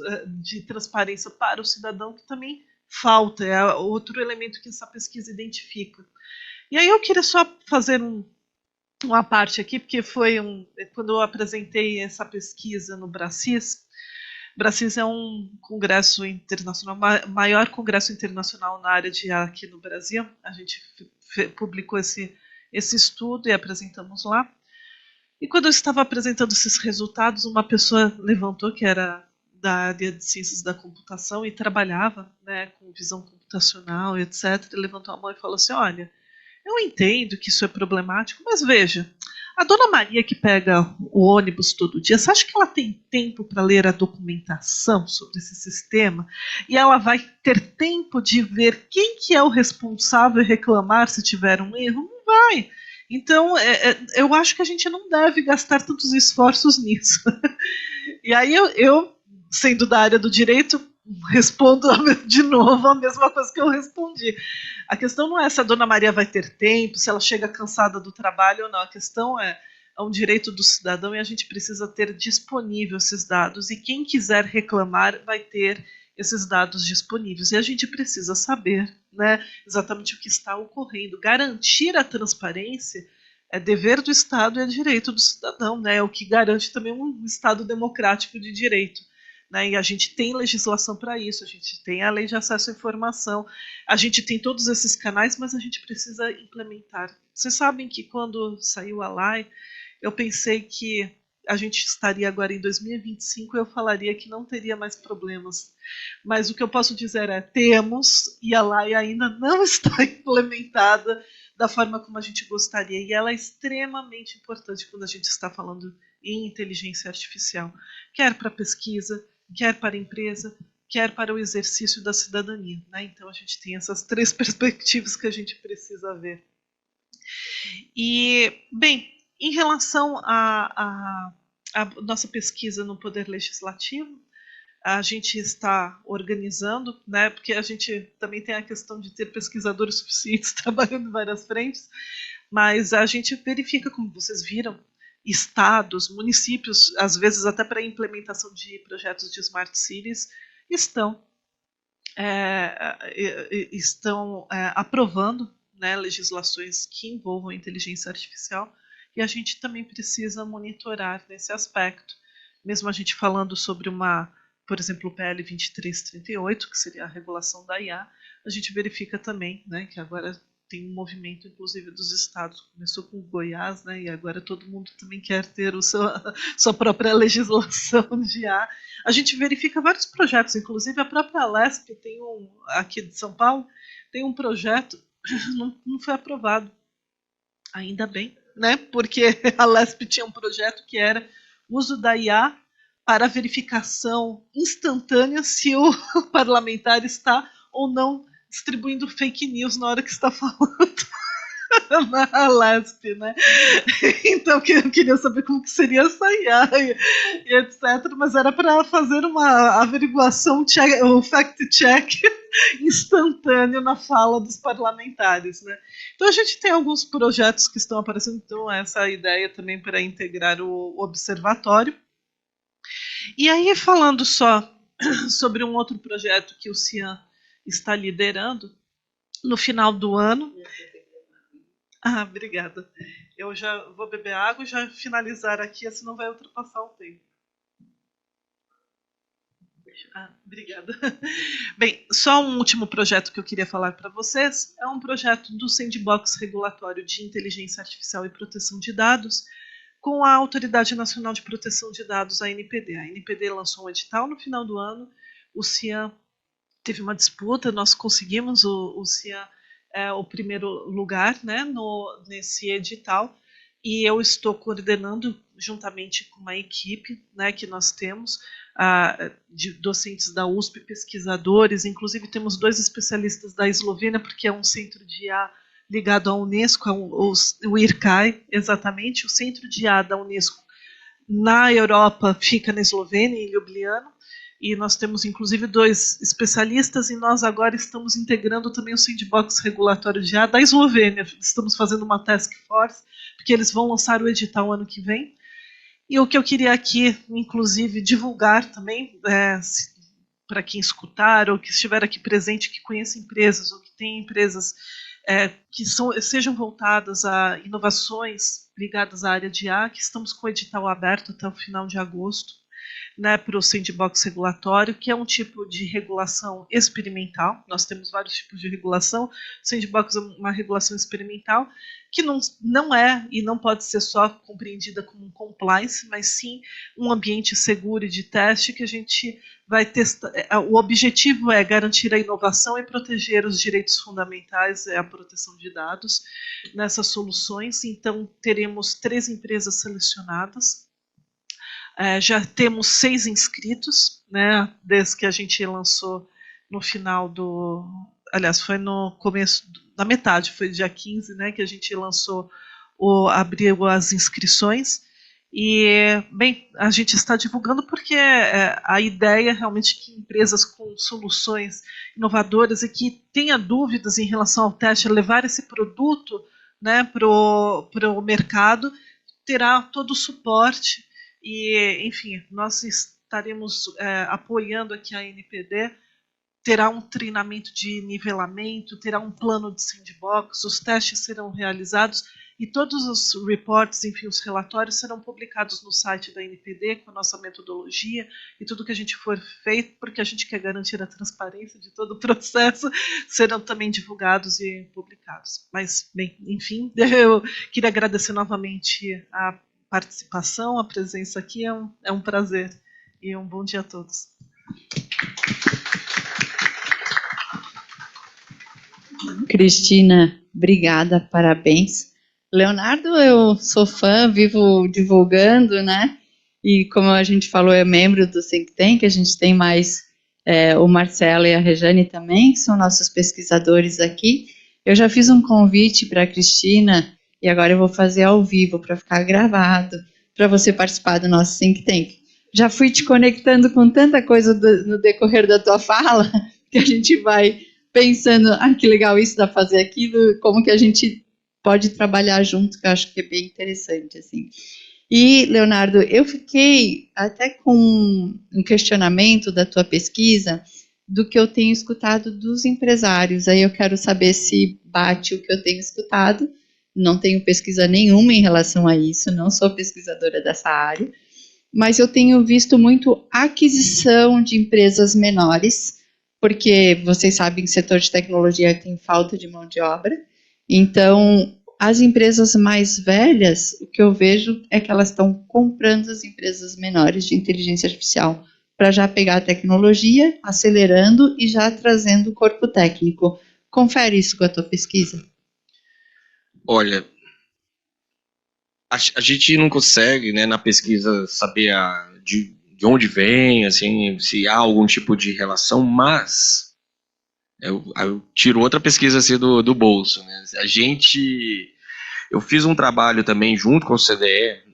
Speaker 5: de transparência para o cidadão, que também falta, é outro elemento que essa pesquisa identifica. E aí eu queria só fazer uma parte aqui, porque foi quando eu apresentei essa pesquisa no Bracis. Bracis é um congresso internacional, maior congresso internacional na área de IA aqui no Brasil. A gente publicou esse estudo e apresentamos lá. E quando eu estava apresentando esses resultados, uma pessoa levantou, que era da área de ciências da computação e trabalhava, né, com visão computacional, etc., levantou a mão e falou assim, olha, eu entendo que isso é problemático, mas veja, a dona Maria que pega o ônibus todo dia, você acha que ela tem tempo para ler a documentação sobre esse sistema? E ela vai ter tempo de ver quem que é o responsável e reclamar se tiver um erro? Não vai. Então, eu acho que a gente não deve gastar tantos esforços nisso. E aí eu, sendo da área do direito, respondo de novo a mesma coisa que eu respondi. A questão não é se a dona Maria vai ter tempo, se ela chega cansada do trabalho ou não. A questão é um direito do cidadão e a gente precisa ter disponível esses dados. E quem quiser reclamar vai ter esses dados disponíveis. E a gente precisa saber, né, exatamente o que está ocorrendo. Garantir a transparência é dever do Estado e é direito do cidadão, né, é o que garante também um Estado democrático de direito. Né, e a gente tem legislação para isso, a gente tem a lei de acesso à informação, a gente tem todos esses canais, mas a gente precisa implementar. Vocês sabem que quando saiu a lei, eu pensei que a gente estaria agora em 2025 e eu falaria que não teria mais problemas. Mas o que eu posso dizer é, temos, e a lei ainda não está implementada da forma como a gente gostaria. E ela é extremamente importante quando a gente está falando em inteligência artificial, quer para pesquisa, quer para a empresa, quer para o exercício da cidadania. Né? Então a gente tem essas 3 perspectivas que a gente precisa ver. E, bem, em relação à nossa pesquisa no Poder Legislativo, a gente está organizando, né, porque a gente também tem a questão de ter pesquisadores suficientes trabalhando em várias frentes, mas a gente verifica, como vocês viram, estados, municípios, às vezes até para a implementação de projetos de Smart Cities, estão aprovando, né, legislações que envolvam inteligência artificial, e a gente também precisa monitorar nesse aspecto. Mesmo a gente falando sobre por exemplo, o PL 2338, que seria a regulação da IA, a gente verifica também, né, que agora tem um movimento, inclusive, dos estados. Começou com o Goiás, né, e agora todo mundo também quer ter sua própria legislação de IA. A gente verifica vários projetos, inclusive a própria Lesp tem aqui de São Paulo, tem um projeto, não foi aprovado, ainda bem, né, porque a Lesp tinha um projeto que era o uso da IA para verificação instantânea se o parlamentar está ou não distribuindo fake news na hora que está falando na Lesp, né? Então eu queria saber como que seria essa IA e etc. Mas era para fazer uma averiguação, um fact-check instantâneo na fala dos parlamentares, né? Então a gente tem alguns projetos que estão aparecendo, então essa é a ideia também para integrar o observatório. E aí, falando só sobre um outro projeto que o Cian está liderando, no final do ano... obrigada. Eu já vou beber água e já finalizar aqui, senão vai ultrapassar o tempo. Obrigada. Bem, só um último projeto que eu queria falar para vocês. É um projeto do Sandbox Regulatório de Inteligência Artificial e Proteção de Dados, com a Autoridade Nacional de Proteção de Dados, a ANPD. A ANPD lançou um edital no final do ano, o Cian teve uma disputa, nós conseguimos, o Cian o primeiro lugar, né, nesse edital, e eu estou coordenando, juntamente com uma equipe, né, que nós temos, de docentes da USP, pesquisadores, inclusive temos 2 especialistas da Eslovênia, porque é um centro de IA ligado à Unesco, o IRCAI, exatamente, o centro de IA da Unesco na Europa fica na Eslovênia, em Ljubljana, e nós temos inclusive 2 especialistas, e nós agora estamos integrando também o Sandbox Regulatório de IA da Eslovênia, estamos fazendo uma task force, porque eles vão lançar o edital ano que vem, e o que eu queria aqui, inclusive, divulgar também, para quem escutar, ou que estiver aqui presente, que conheça empresas, ou que tem empresas que sejam voltadas a inovações ligadas à área de IA, que estamos com o edital aberto até o final de agosto, né, para o Sandbox regulatório, que é um tipo de regulação experimental. Nós temos vários tipos de regulação. O Sandbox é uma regulação experimental que não é e não pode ser só compreendida como um compliance, mas sim um ambiente seguro e de teste que a gente vai testar. O objetivo é garantir a inovação e proteger os direitos fundamentais, a proteção de dados nessas soluções. Então, teremos 3 empresas selecionadas. Já temos 6 inscritos, né, desde que a gente lançou no final do... Aliás, foi no começo, na metade, foi dia 15, né, que a gente lançou, abriu as inscrições. E, bem, a gente está divulgando porque a ideia é realmente que empresas com soluções inovadoras e que tenha dúvidas em relação ao teste, levar esse produto, né, para o mercado, terá todo o suporte. E, enfim, nós estaremos apoiando aqui a ANPD, terá um treinamento de nivelamento, terá um plano de sandbox, os testes serão realizados e todos os reports, enfim, os relatórios serão publicados no site da ANPD com a nossa metodologia e tudo que a gente for feito, porque a gente quer garantir a transparência de todo o processo, serão também divulgados e publicados. Mas, bem, enfim, eu queria agradecer novamente a participação, a presença aqui, é um prazer e um bom dia a todos.
Speaker 2: Cristina, obrigada, parabéns. Leonardo, eu sou fã, vivo divulgando, né? E como a gente falou, é membro do Think Tank, a gente tem mais o Marcelo e a Rejane também, que são nossos pesquisadores aqui. Eu já fiz um convite para a Cristina, e agora eu vou fazer ao vivo, para ficar gravado, para você participar do nosso Think Tank. já fui te conectando com tanta coisa no decorrer da tua fala, que a gente vai pensando, que legal isso, dá pra fazer aquilo, como que a gente pode trabalhar junto, que eu acho que é bem interessante, assim. E, Leonardo, eu fiquei até com um questionamento da tua pesquisa, do que eu tenho escutado dos empresários. Aí eu quero saber se bate o que eu tenho escutado. Não tenho pesquisa nenhuma em relação a isso, não sou pesquisadora dessa área, mas eu tenho visto muito aquisição de empresas menores, porque vocês sabem que o setor de tecnologia tem falta de mão de obra. Então, as empresas mais velhas, o que eu vejo é que elas estão comprando as empresas menores de inteligência artificial, para já pegar a tecnologia, acelerando e já trazendo o corpo técnico. Confere isso com a tua pesquisa.
Speaker 4: Olha, a gente não consegue, né, na pesquisa saber de onde vem, assim, se há algum tipo de relação, mas eu tiro outra pesquisa assim do bolso, né? Eu fiz um trabalho também junto com o CDE,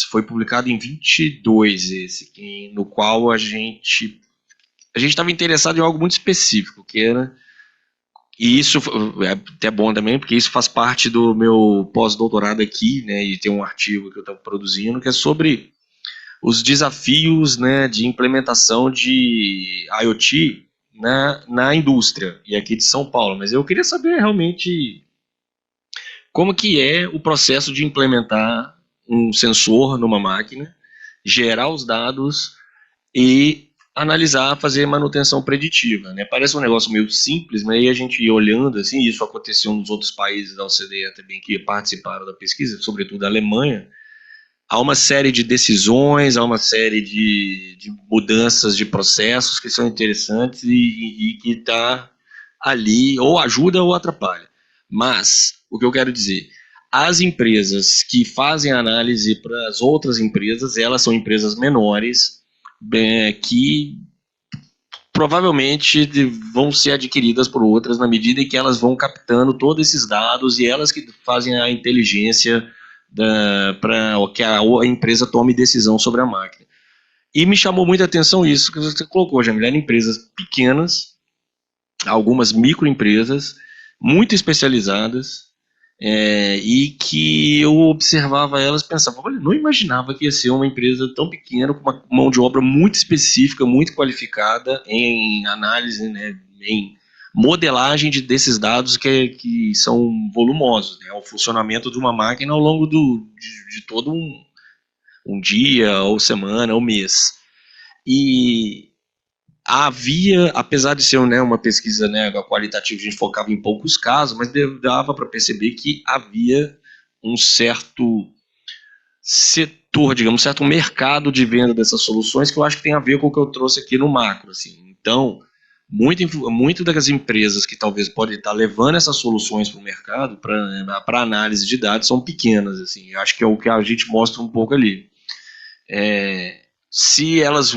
Speaker 4: foi publicado em 22 no qual a gente estava interessado em algo muito específico, que era, e isso é até bom também, porque isso faz parte do meu pós-doutorado aqui, né, e tem um artigo que eu estou produzindo, que é sobre os desafios, né, de implementação de IoT na indústria, e aqui de São Paulo, mas eu queria saber realmente como que é o processo de implementar um sensor numa máquina, gerar os dados e analisar, fazer manutenção preditiva, né? Parece um negócio meio simples, mas aí a gente ia olhando, assim, isso aconteceu nos outros países da OCDE também que participaram da pesquisa, sobretudo a Alemanha. Há uma série de decisões, há uma série de mudanças de processos que são interessantes e que está ali, ou ajuda ou atrapalha. Mas, o que eu quero dizer, as empresas que fazem análise para as outras empresas, elas são empresas menores, que provavelmente vão ser adquiridas por outras na medida em que elas vão captando todos esses dados e elas que fazem a inteligência para que a empresa tome decisão sobre a máquina. E me chamou muita atenção isso que você colocou, Jamila, eram empresas pequenas, algumas microempresas, muito especializadas, e que eu observava elas e pensava, olha, não imaginava que ia ser uma empresa tão pequena, com uma mão de obra muito específica, muito qualificada em análise, né, em modelagem desses dados que são volumosos, né, o funcionamento de uma máquina ao longo de todo um dia, ou semana, ou mês. E havia, apesar de ser, né, uma pesquisa, né, qualitativa, a gente focava em poucos casos, mas dava para perceber que havia um certo setor, digamos, um certo mercado de venda dessas soluções que eu acho que tem a ver com o que eu trouxe aqui no macro. Assim. Então, muito das empresas que talvez podem estar levando essas soluções para o mercado, para análise de dados, são pequenas. Assim. Eu acho que é o que a gente mostra um pouco ali.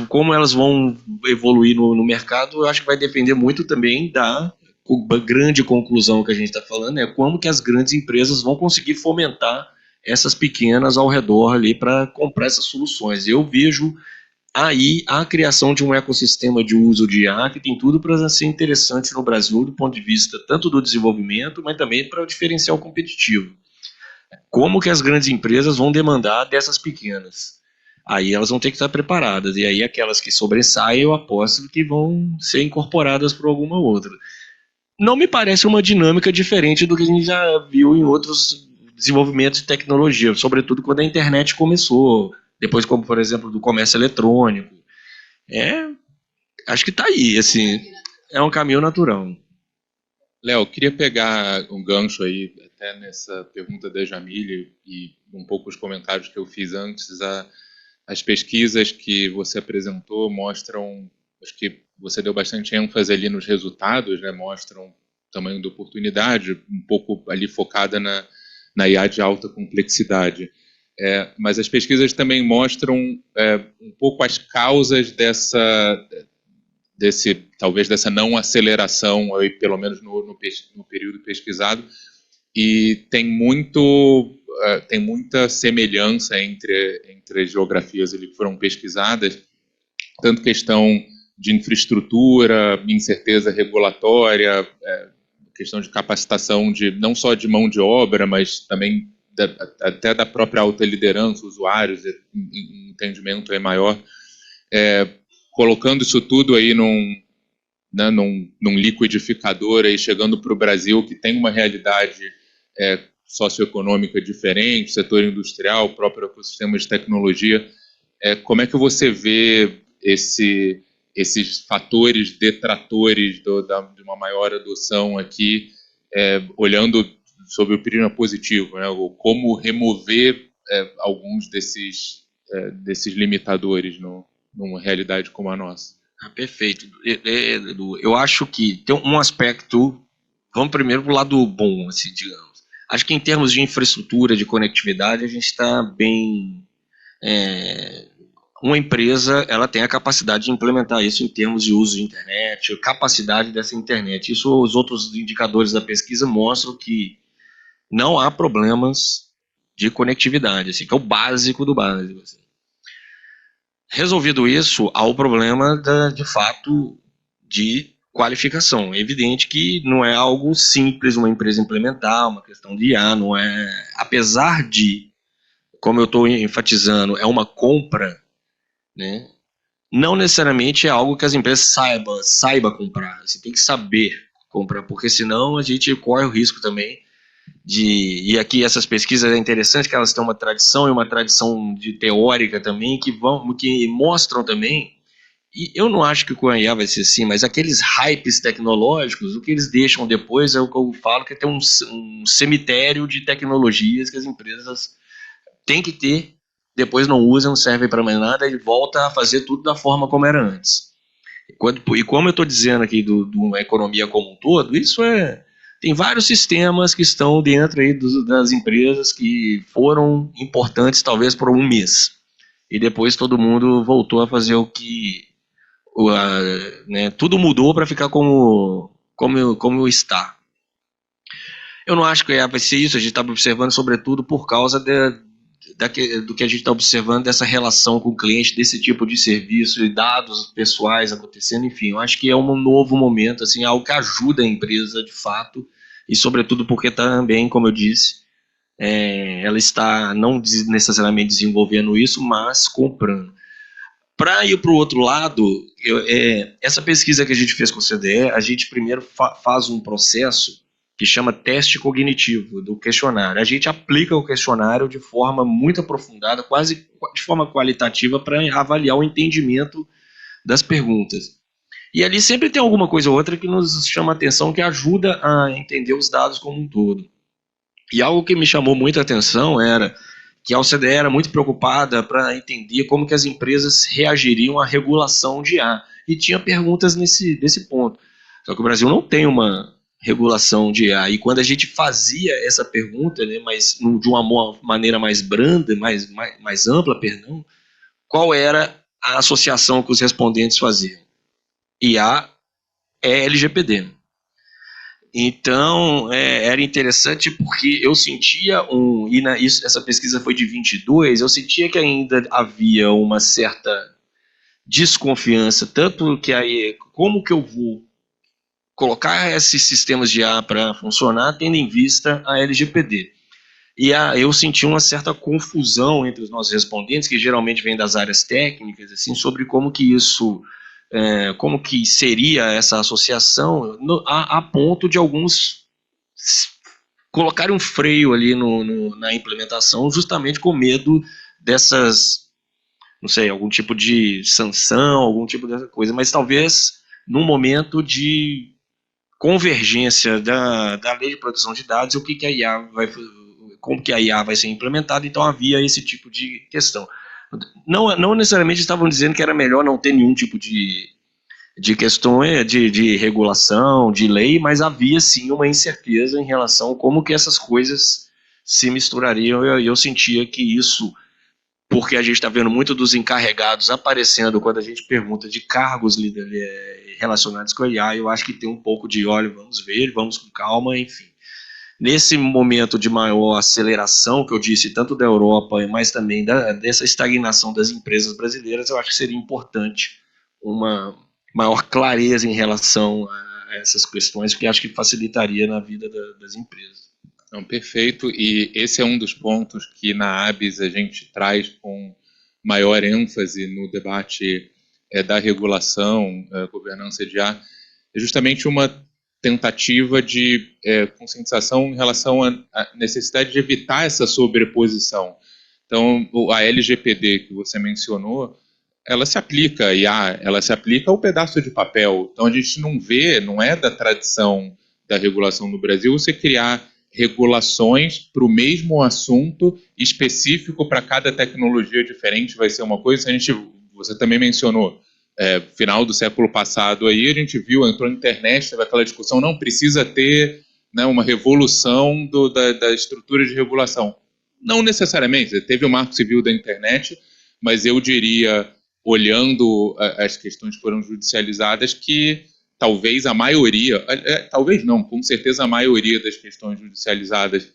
Speaker 4: Como elas vão evoluir no mercado, eu acho que vai depender muito também da grande conclusão que a gente está falando, como que as grandes empresas vão conseguir fomentar essas pequenas ao redor ali para comprar essas soluções. Eu vejo aí a criação de um ecossistema de uso de IA que tem tudo para ser interessante no Brasil do ponto de vista tanto do desenvolvimento, mas também para o diferencial competitivo. Como que as grandes empresas vão demandar dessas pequenas? Aí elas vão ter que estar preparadas, e aí aquelas que sobressaem, eu aposto que vão ser incorporadas por alguma outra. Não me parece uma dinâmica diferente do que a gente já viu em outros desenvolvimentos de tecnologia, sobretudo quando a internet começou, depois como, por exemplo, do comércio eletrônico. Acho que está aí, assim, é um caminho natural.
Speaker 3: Léo, queria pegar um gancho aí, até nessa pergunta da Jamile, e um pouco os comentários que eu fiz antes. As pesquisas que você apresentou mostram, acho que você deu bastante ênfase ali nos resultados, né, mostram o tamanho da oportunidade, um pouco ali focada na IA de alta complexidade. Mas as pesquisas também mostram um pouco as causas talvez dessa não aceleração, aí, pelo menos no período pesquisado, e tem muito tem muita semelhança entre as geografias ali que foram pesquisadas, tanto questão de infraestrutura, incerteza regulatória, questão de capacitação não só de mão de obra, mas também até da própria alta liderança, usuários, um entendimento aí maior, colocando isso tudo aí num liquidificador, aí chegando para o Brasil, que tem uma realidade socioeconômica diferente, setor industrial, próprio ecossistema de tecnologia. Como é que você vê esses fatores detratores de uma maior adoção aqui, olhando sob o prisma positivo, né? Ou como remover alguns desses limitadores numa realidade como a nossa?
Speaker 4: Perfeito. Edu, eu acho que tem um aspecto, vamos primeiro para o lado bom, assim, digamos. Acho que em termos de infraestrutura, de conectividade, a gente está bem... uma empresa, ela tem a capacidade de implementar isso em termos de uso de internet, capacidade dessa internet. Isso, os outros indicadores da pesquisa mostram que não há problemas de conectividade, assim, que é o básico do básico. Assim. Resolvido isso, há o problema, de fato, de qualificação. É evidente que não é algo simples uma empresa implementar, uma questão de IA, não é... Apesar de, como eu estou enfatizando, é uma compra, né? Não necessariamente é algo que as empresas saiba comprar. Você tem que saber comprar, porque senão a gente corre o risco também e aqui essas pesquisas é interessante que elas têm uma tradição e uma tradição teórica também que mostram também, e eu não acho que com a IA vai ser assim, mas aqueles hypes tecnológicos, o que eles deixam depois é o que eu falo, que é ter um cemitério de tecnologias que as empresas têm que ter, depois não usam, não servem para mais nada e volta a fazer tudo da forma como era antes. E como eu estou dizendo aqui de uma economia como um todo, isso tem vários sistemas que estão dentro aí das empresas que foram importantes talvez por um mês. E depois todo mundo voltou a fazer o que... né, tudo mudou para ficar como está. Eu não acho que vai ser isso, a gente está observando sobretudo por causa do que a gente está observando dessa relação com o cliente, desse tipo de serviço e dados pessoais acontecendo, enfim, eu acho que é um novo momento, assim, algo que ajuda a empresa de fato, e sobretudo porque também, como eu disse, ela está não necessariamente desenvolvendo isso, mas comprando. Para ir para o outro lado, essa pesquisa que a gente fez com o CDE, a gente primeiro faz um processo que chama teste cognitivo do questionário. A gente aplica o questionário de forma muito aprofundada, quase de forma qualitativa, para avaliar o entendimento das perguntas. E ali sempre tem alguma coisa ou outra que nos chama a atenção, que ajuda a entender os dados como um todo. E algo que me chamou muita atenção era que a OCDE era muito preocupada para entender como que as empresas reagiriam à regulação de IA. E tinha perguntas nesse ponto. Só que o Brasil não tem uma regulação de IA. E quando a gente fazia essa pergunta, né, mas de uma maneira mais branda, mais ampla, perdão, qual era a associação que os respondentes faziam? IA é LGPD. Então, era interessante porque eu sentia essa pesquisa foi de 22, eu sentia que ainda havia uma certa desconfiança, tanto que aí, como que eu vou colocar esses sistemas de IA para funcionar, tendo em vista a LGPD. E eu senti uma certa confusão entre os nossos respondentes, que geralmente vêm das áreas técnicas, assim, sobre como que isso... como que seria essa associação, a ponto de alguns colocarem um freio ali na implementação, justamente com medo dessas, não sei, algum tipo de sanção, algum tipo dessa coisa, mas talvez num momento de convergência da lei de proteção de dados, o que a IA como que a IA vai ser implementada, então havia esse tipo de questão. Não necessariamente estavam dizendo que era melhor não ter nenhum tipo de questões de regulação, de lei, mas havia sim uma incerteza em relação a como que essas coisas se misturariam, e eu sentia que isso, porque a gente está vendo muito dos encarregados aparecendo quando a gente pergunta de cargos relacionados com a IA, eu acho que tem um pouco de, olha, vamos ver, vamos com calma, enfim. nesse momento de maior aceleração, que eu disse, tanto da Europa, mas também dessa estagnação das empresas brasileiras, eu acho que seria importante uma maior clareza em relação a essas questões, porque acho que facilitaria na vida das empresas.
Speaker 3: Não, perfeito, e esse é um dos pontos que na ABS a gente traz com maior ênfase no debate da regulação, governança de ar, é justamente uma tentativa de conscientização em relação à necessidade de evitar essa sobreposição. Então, a LGPD que você mencionou, ela se aplica a IA, ela se aplica ao pedaço de papel. Então, a gente não vê, não é da tradição da regulação no Brasil, você criar regulações para o mesmo assunto específico para cada tecnologia diferente vai ser uma coisa. Você também mencionou, final do século passado aí a gente viu, entrou na internet, teve aquela discussão, não precisa ter, né, uma revolução da estrutura de regulação. Não necessariamente, teve o Marco Civil da internet, mas eu diria, olhando as questões que foram judicializadas, que talvez a maioria, talvez não, com certeza a maioria das questões judicializadas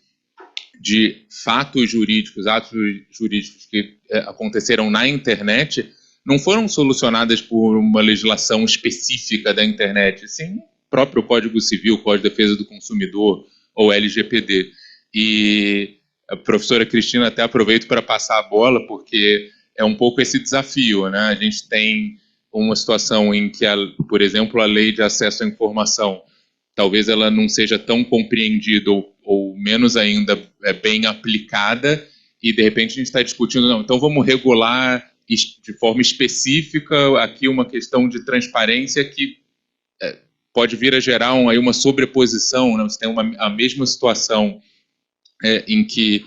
Speaker 3: de fatos jurídicos, atos jurídicos que aconteceram na internet, não foram solucionadas por uma legislação específica da internet, sim o próprio Código Civil, Código de Defesa do Consumidor, ou LGPD. E a professora Cristina, até aproveito para passar a bola, porque é um pouco esse desafio, né? A gente tem uma situação em que, por exemplo, a lei de acesso à informação, talvez ela não seja tão compreendida ou menos ainda bem aplicada, e de repente a gente está discutindo, não, então vamos regular de forma específica aqui uma questão de transparência que pode vir a gerar aí uma sobreposição, né? Você tem a mesma situação em que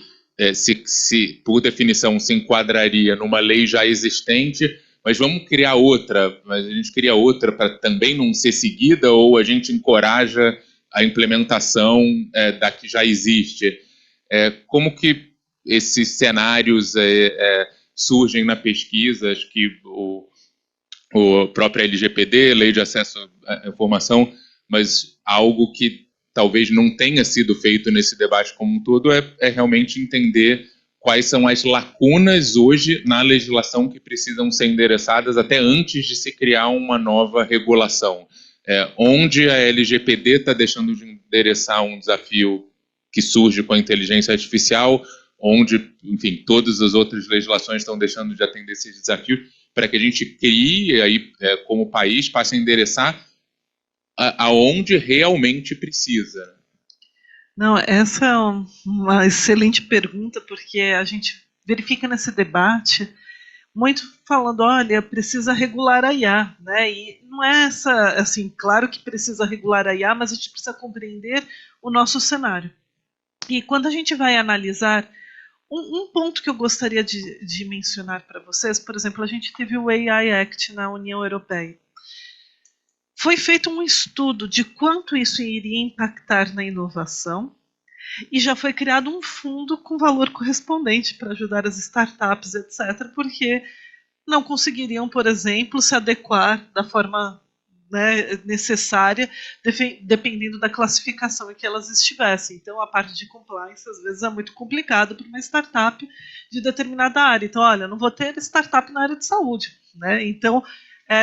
Speaker 3: se por definição se enquadraria numa lei já existente, mas vamos criar outra, mas a gente cria outra para também não ser seguida, ou a gente encoraja a implementação da que já existe. Como que esses cenários surgem na pesquisa? Acho que o próprio LGPD, Lei de Acesso à Informação, mas algo que talvez não tenha sido feito nesse debate como um todo é realmente entender quais são as lacunas hoje na legislação que precisam ser endereçadas até antes de se criar uma nova regulação. Onde a LGPD está deixando de endereçar um desafio que surge com a inteligência artificial, onde, enfim, todas as outras legislações estão deixando de atender esses desafios, para que a gente crie, aí, como país, passe a endereçar aonde realmente precisa.
Speaker 5: Não, essa é uma excelente pergunta, porque a gente verifica nesse debate muito falando, olha, precisa regular a IA, né? E não é assim, claro que precisa regular a IA, mas a gente precisa compreender o nosso cenário. E quando a gente vai analisar, um ponto que eu gostaria de mencionar para vocês, por exemplo, a gente teve o AI Act na União Europeia. Foi feito um estudo de quanto isso iria impactar na inovação e já foi criado um fundo com valor correspondente para ajudar as startups, etc., porque não conseguiriam, por exemplo, se adequar da forma, né, necessária, dependendo da classificação em que elas estivessem. Então, a parte de compliance, às vezes, é muito complicado para uma startup de determinada área. Então, olha, não vou ter startup na área de saúde, né? Então,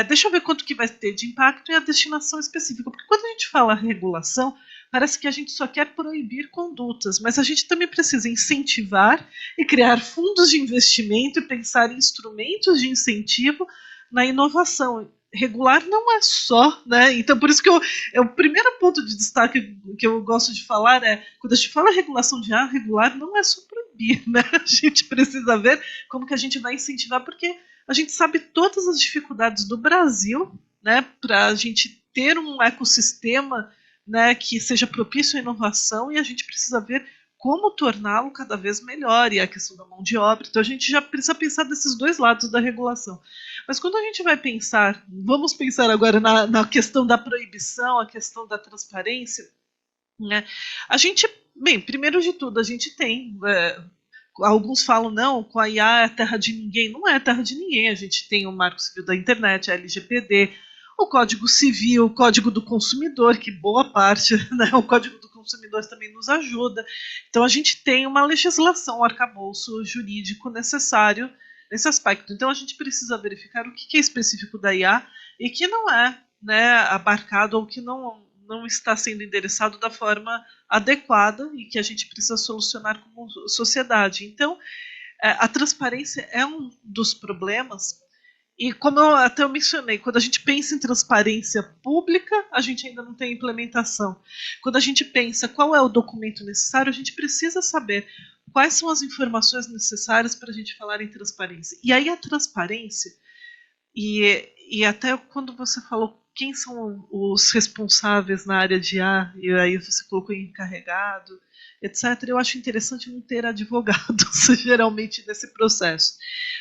Speaker 5: deixa eu ver quanto que vai ter de impacto e a destinação específica. Porque quando a gente fala regulação, parece que a gente só quer proibir condutas, mas a gente também precisa incentivar e criar fundos de investimento e pensar em instrumentos de incentivo na inovação. Regular não é só, né? Então, por isso que o primeiro ponto de destaque que eu gosto de falar quando a gente fala regulação de ar, regular não é só proibir, né? A gente precisa ver como que a gente vai incentivar, porque a gente sabe todas as dificuldades do Brasil, né, para a gente ter um ecossistema, né, que seja propício à inovação, e a gente precisa ver como torná-lo cada vez melhor, e a questão da mão de obra. Então a gente já precisa pensar desses dois lados da regulação. Mas quando a gente vai pensar, vamos pensar agora na questão da proibição, a questão da transparência, né, a gente, bem, primeiro de tudo, a gente tem... alguns falam, não, com a IA é terra de ninguém. Não é terra de ninguém. A gente tem o Marco Civil da Internet, a LGPD, o Código Civil, o Código do Consumidor, que boa parte, né, o Código do Consumidores também nos ajuda. Então, a gente tem uma legislação, um arcabouço jurídico necessário nesse aspecto. Então, a gente precisa verificar o que é específico da IA e que não é, né, abarcado ou que não está sendo endereçado da forma adequada e que a gente precisa solucionar como sociedade. Então, a transparência é um dos problemas. E como eu mencionei, quando a gente pensa em transparência pública, a gente ainda não tem implementação. Quando a gente pensa qual é o documento necessário, a gente precisa saber quais são as informações necessárias para a gente falar em transparência. E aí a transparência, e até quando você falou quem são os responsáveis na área de IA, e aí você colocou encarregado, etc., eu acho interessante não ter advogados, geralmente, nesse processo.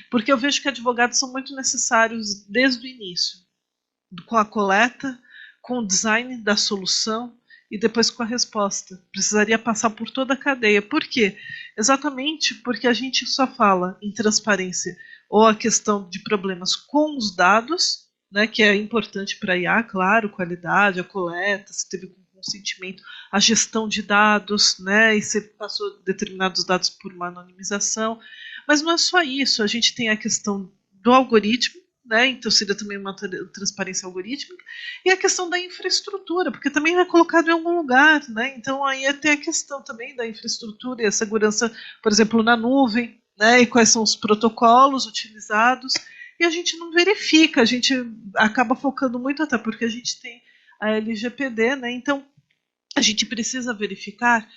Speaker 5: Porque eu vejo que advogados são muito necessários desde o início, com a coleta, com o design da solução e depois com a resposta. Precisaria passar por toda a cadeia. Por quê? Exatamente porque a gente só fala em transparência ou a questão de problemas com os dados, né, que é importante para a IA, claro, qualidade, a coleta, se teve consentimento, a gestão de dados, né, e se passou determinados dados por uma anonimização. Mas não é só isso, a gente tem a questão do algoritmo, né, então seria também uma transparência algorítmica, e a questão da infraestrutura, porque também é colocado em algum lugar, né, então aí tem a questão também da infraestrutura e a segurança, por exemplo, na nuvem, né, e quais são os protocolos utilizados, e a gente não verifica, a gente acaba focando muito, até porque a gente tem a LGPD, né, então a gente precisa verificar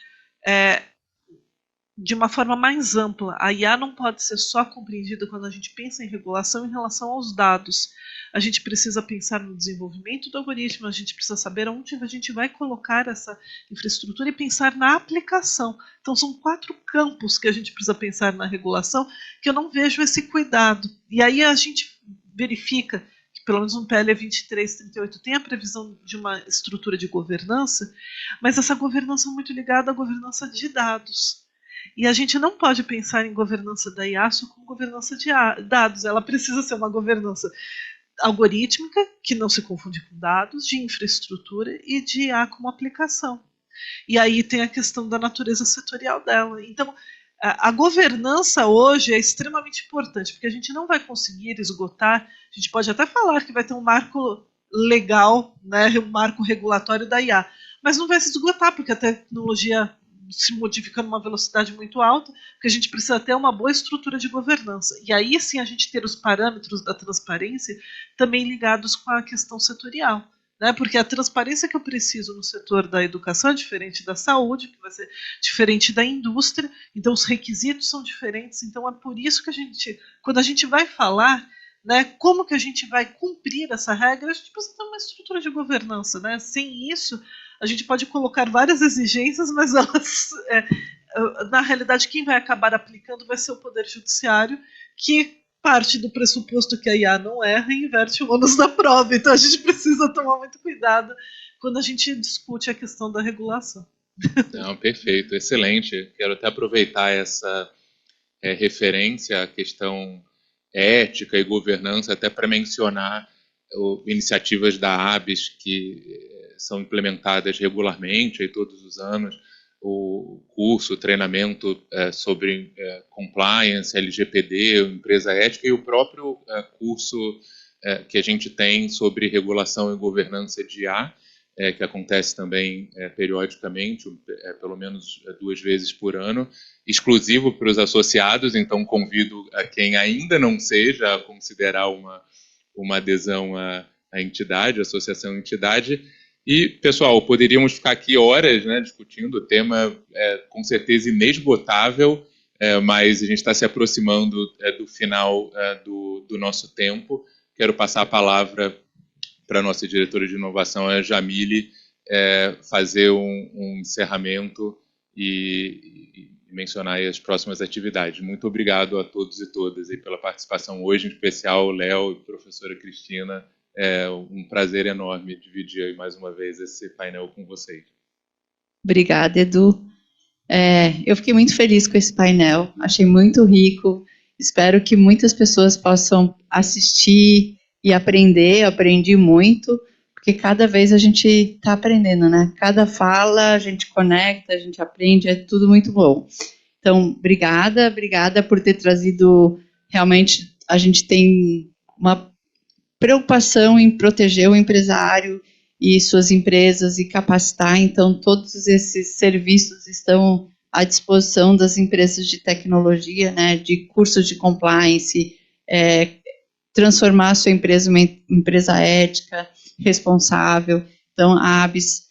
Speaker 5: de uma forma mais ampla. A IA não pode ser só compreendida quando a gente pensa em regulação em relação aos dados. A gente precisa pensar no desenvolvimento do algoritmo, a gente precisa saber onde a gente vai colocar essa infraestrutura e pensar na aplicação. Então, são 4 campos que a gente precisa pensar na regulação, que eu não vejo esse cuidado. E aí a gente verifica que, pelo menos no PL 2338, tem a previsão de uma estrutura de governança, mas essa governança é muito ligada à governança de dados. E a gente não pode pensar em governança da IA só como governança de dados. Ela precisa ser uma governança algorítmica, que não se confunde com dados, de infraestrutura e de IA como aplicação. E aí tem a questão da natureza setorial dela. Então, a governança hoje é extremamente importante, porque a gente não vai conseguir esgotar, a gente pode até falar que vai ter um marco legal, né, um marco regulatório da IA, mas não vai se esgotar, porque a tecnologia se modifica numa velocidade muito alta, porque a gente precisa ter uma boa estrutura de governança. E aí sim a gente ter os parâmetros da transparência também ligados com a questão setorial. Né? Porque a transparência que eu preciso no setor da educação é diferente da saúde, que vai ser diferente da indústria, então os requisitos são diferentes, então é por isso que a gente, quando a gente vai falar, né, como que a gente vai cumprir essa regra, a gente precisa ter uma estrutura de governança. Né? Sem isso, a gente pode colocar várias exigências, mas elas, na realidade, quem vai acabar aplicando vai ser o Poder Judiciário, que parte do pressuposto que a IA não erra e inverte o ônus da prova. Então a gente precisa tomar muito cuidado quando a gente discute a questão da regulação.
Speaker 3: Não, perfeito, excelente. Quero até aproveitar essa referência à questão ética e governança, até para mencionar iniciativas da ABS que são implementadas regularmente, aí, todos os anos, o curso, o treinamento sobre compliance, LGPD, empresa ética, e o próprio curso que a gente tem sobre regulação e governança de IA, que acontece também periodicamente, pelo menos 2 vezes por ano, exclusivo para os associados, então convido a quem ainda não seja a considerar uma adesão à entidade, associação entidade. E, pessoal, poderíamos ficar aqui horas, né, discutindo, o tema com certeza inesgotável, mas a gente está se aproximando do final do nosso tempo. Quero passar a palavra para a nossa diretora de inovação, a Jamile, fazer um encerramento e mencionar aí as próximas atividades. Muito obrigado a todos e todas aí pela participação hoje, em especial Léo e professora Cristina. É um prazer enorme dividir aí mais uma vez esse painel com vocês.
Speaker 2: Obrigada, Edu. Eu fiquei muito feliz com esse painel, achei muito rico, espero que muitas pessoas possam assistir e aprender, aprendi muito, porque cada vez a gente está aprendendo, né? Cada fala a gente conecta, a gente aprende, é tudo muito bom. Então, obrigada por ter trazido, realmente, a gente tem uma preocupação em proteger o empresário e suas empresas e capacitar, então todos esses serviços estão à disposição das empresas de tecnologia, né, de cursos de compliance, transformar a sua empresa em uma empresa ética, responsável. Então, a ABS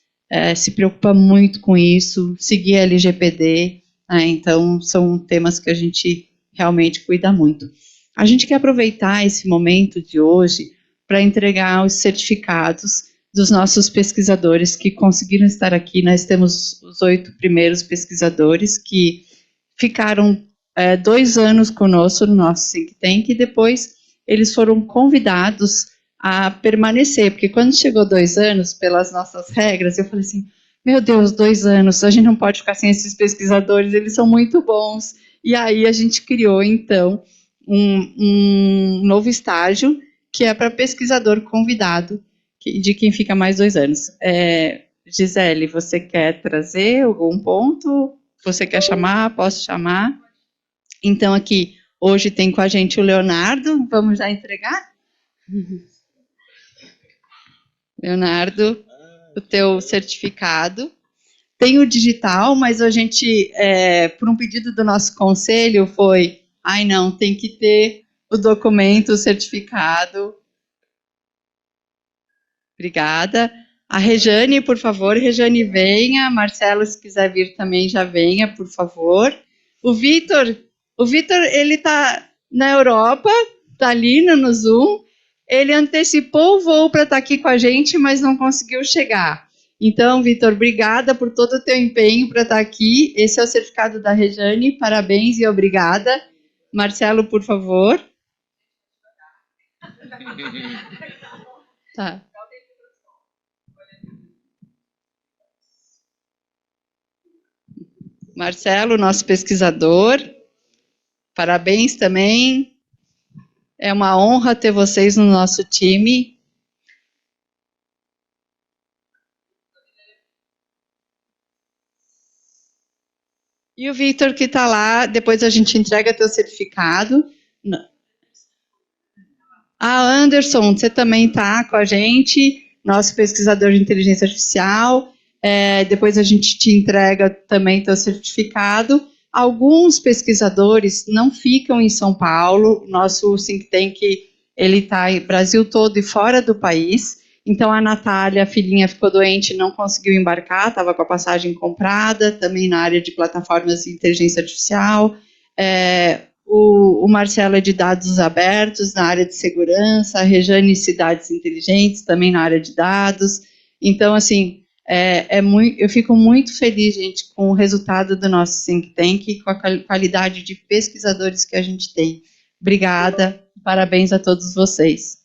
Speaker 2: se preocupa muito com isso, seguir a LGPD, né, então são temas que a gente realmente cuida muito. A gente quer aproveitar esse momento de hoje para entregar os certificados dos nossos pesquisadores que conseguiram estar aqui. Nós temos os 8 primeiros pesquisadores que ficaram 2 anos conosco no nosso think tank, e depois eles foram convidados a permanecer, porque quando chegou 2 anos, pelas nossas regras, eu falei assim, meu Deus, 2 anos, a gente não pode ficar sem esses pesquisadores, eles são muito bons. E aí a gente criou, então, um novo estágio, que é para pesquisador convidado, de quem fica mais 2 anos. Gisele, você quer trazer algum ponto? Você quer chamar? Posso chamar? Então, aqui, hoje tem com a gente o Leonardo. Vamos já entregar? Leonardo, o teu certificado. Tem o digital, mas a gente, por um pedido do nosso conselho, foi, não, tem que ter o documento, o certificado. Obrigada. A Rejane, por favor, Rejane, venha. Marcelo, se quiser vir também, já venha, por favor. O Vitor, ele está na Europa, está ali no Zoom. Ele antecipou o voo para estar aqui com a gente, mas não conseguiu chegar. Então, Vitor, obrigada por todo o teu empenho para estar aqui. Esse é o certificado da Rejane, parabéns e obrigada. Marcelo, por favor. Tá. Marcelo, nosso pesquisador, parabéns também. É uma honra ter vocês no nosso time. E o Victor, que está lá, depois a gente entrega teu certificado. Anderson, você também está com a gente, nosso pesquisador de inteligência artificial. Depois a gente te entrega também teu certificado. Alguns pesquisadores não ficam em São Paulo. Nosso think tank, ele está em Brasil todo e fora do país. Então, a Natália, a filhinha, ficou doente, não conseguiu embarcar, estava com a passagem comprada, também na área de plataformas de inteligência artificial. O Marcelo é de dados abertos, na área de segurança. A Rejane, cidades inteligentes, também na área de dados. Então, assim, eu fico muito feliz, gente, com o resultado do nosso think tank e com a qualidade de pesquisadores que a gente tem. Obrigada, parabéns a todos vocês.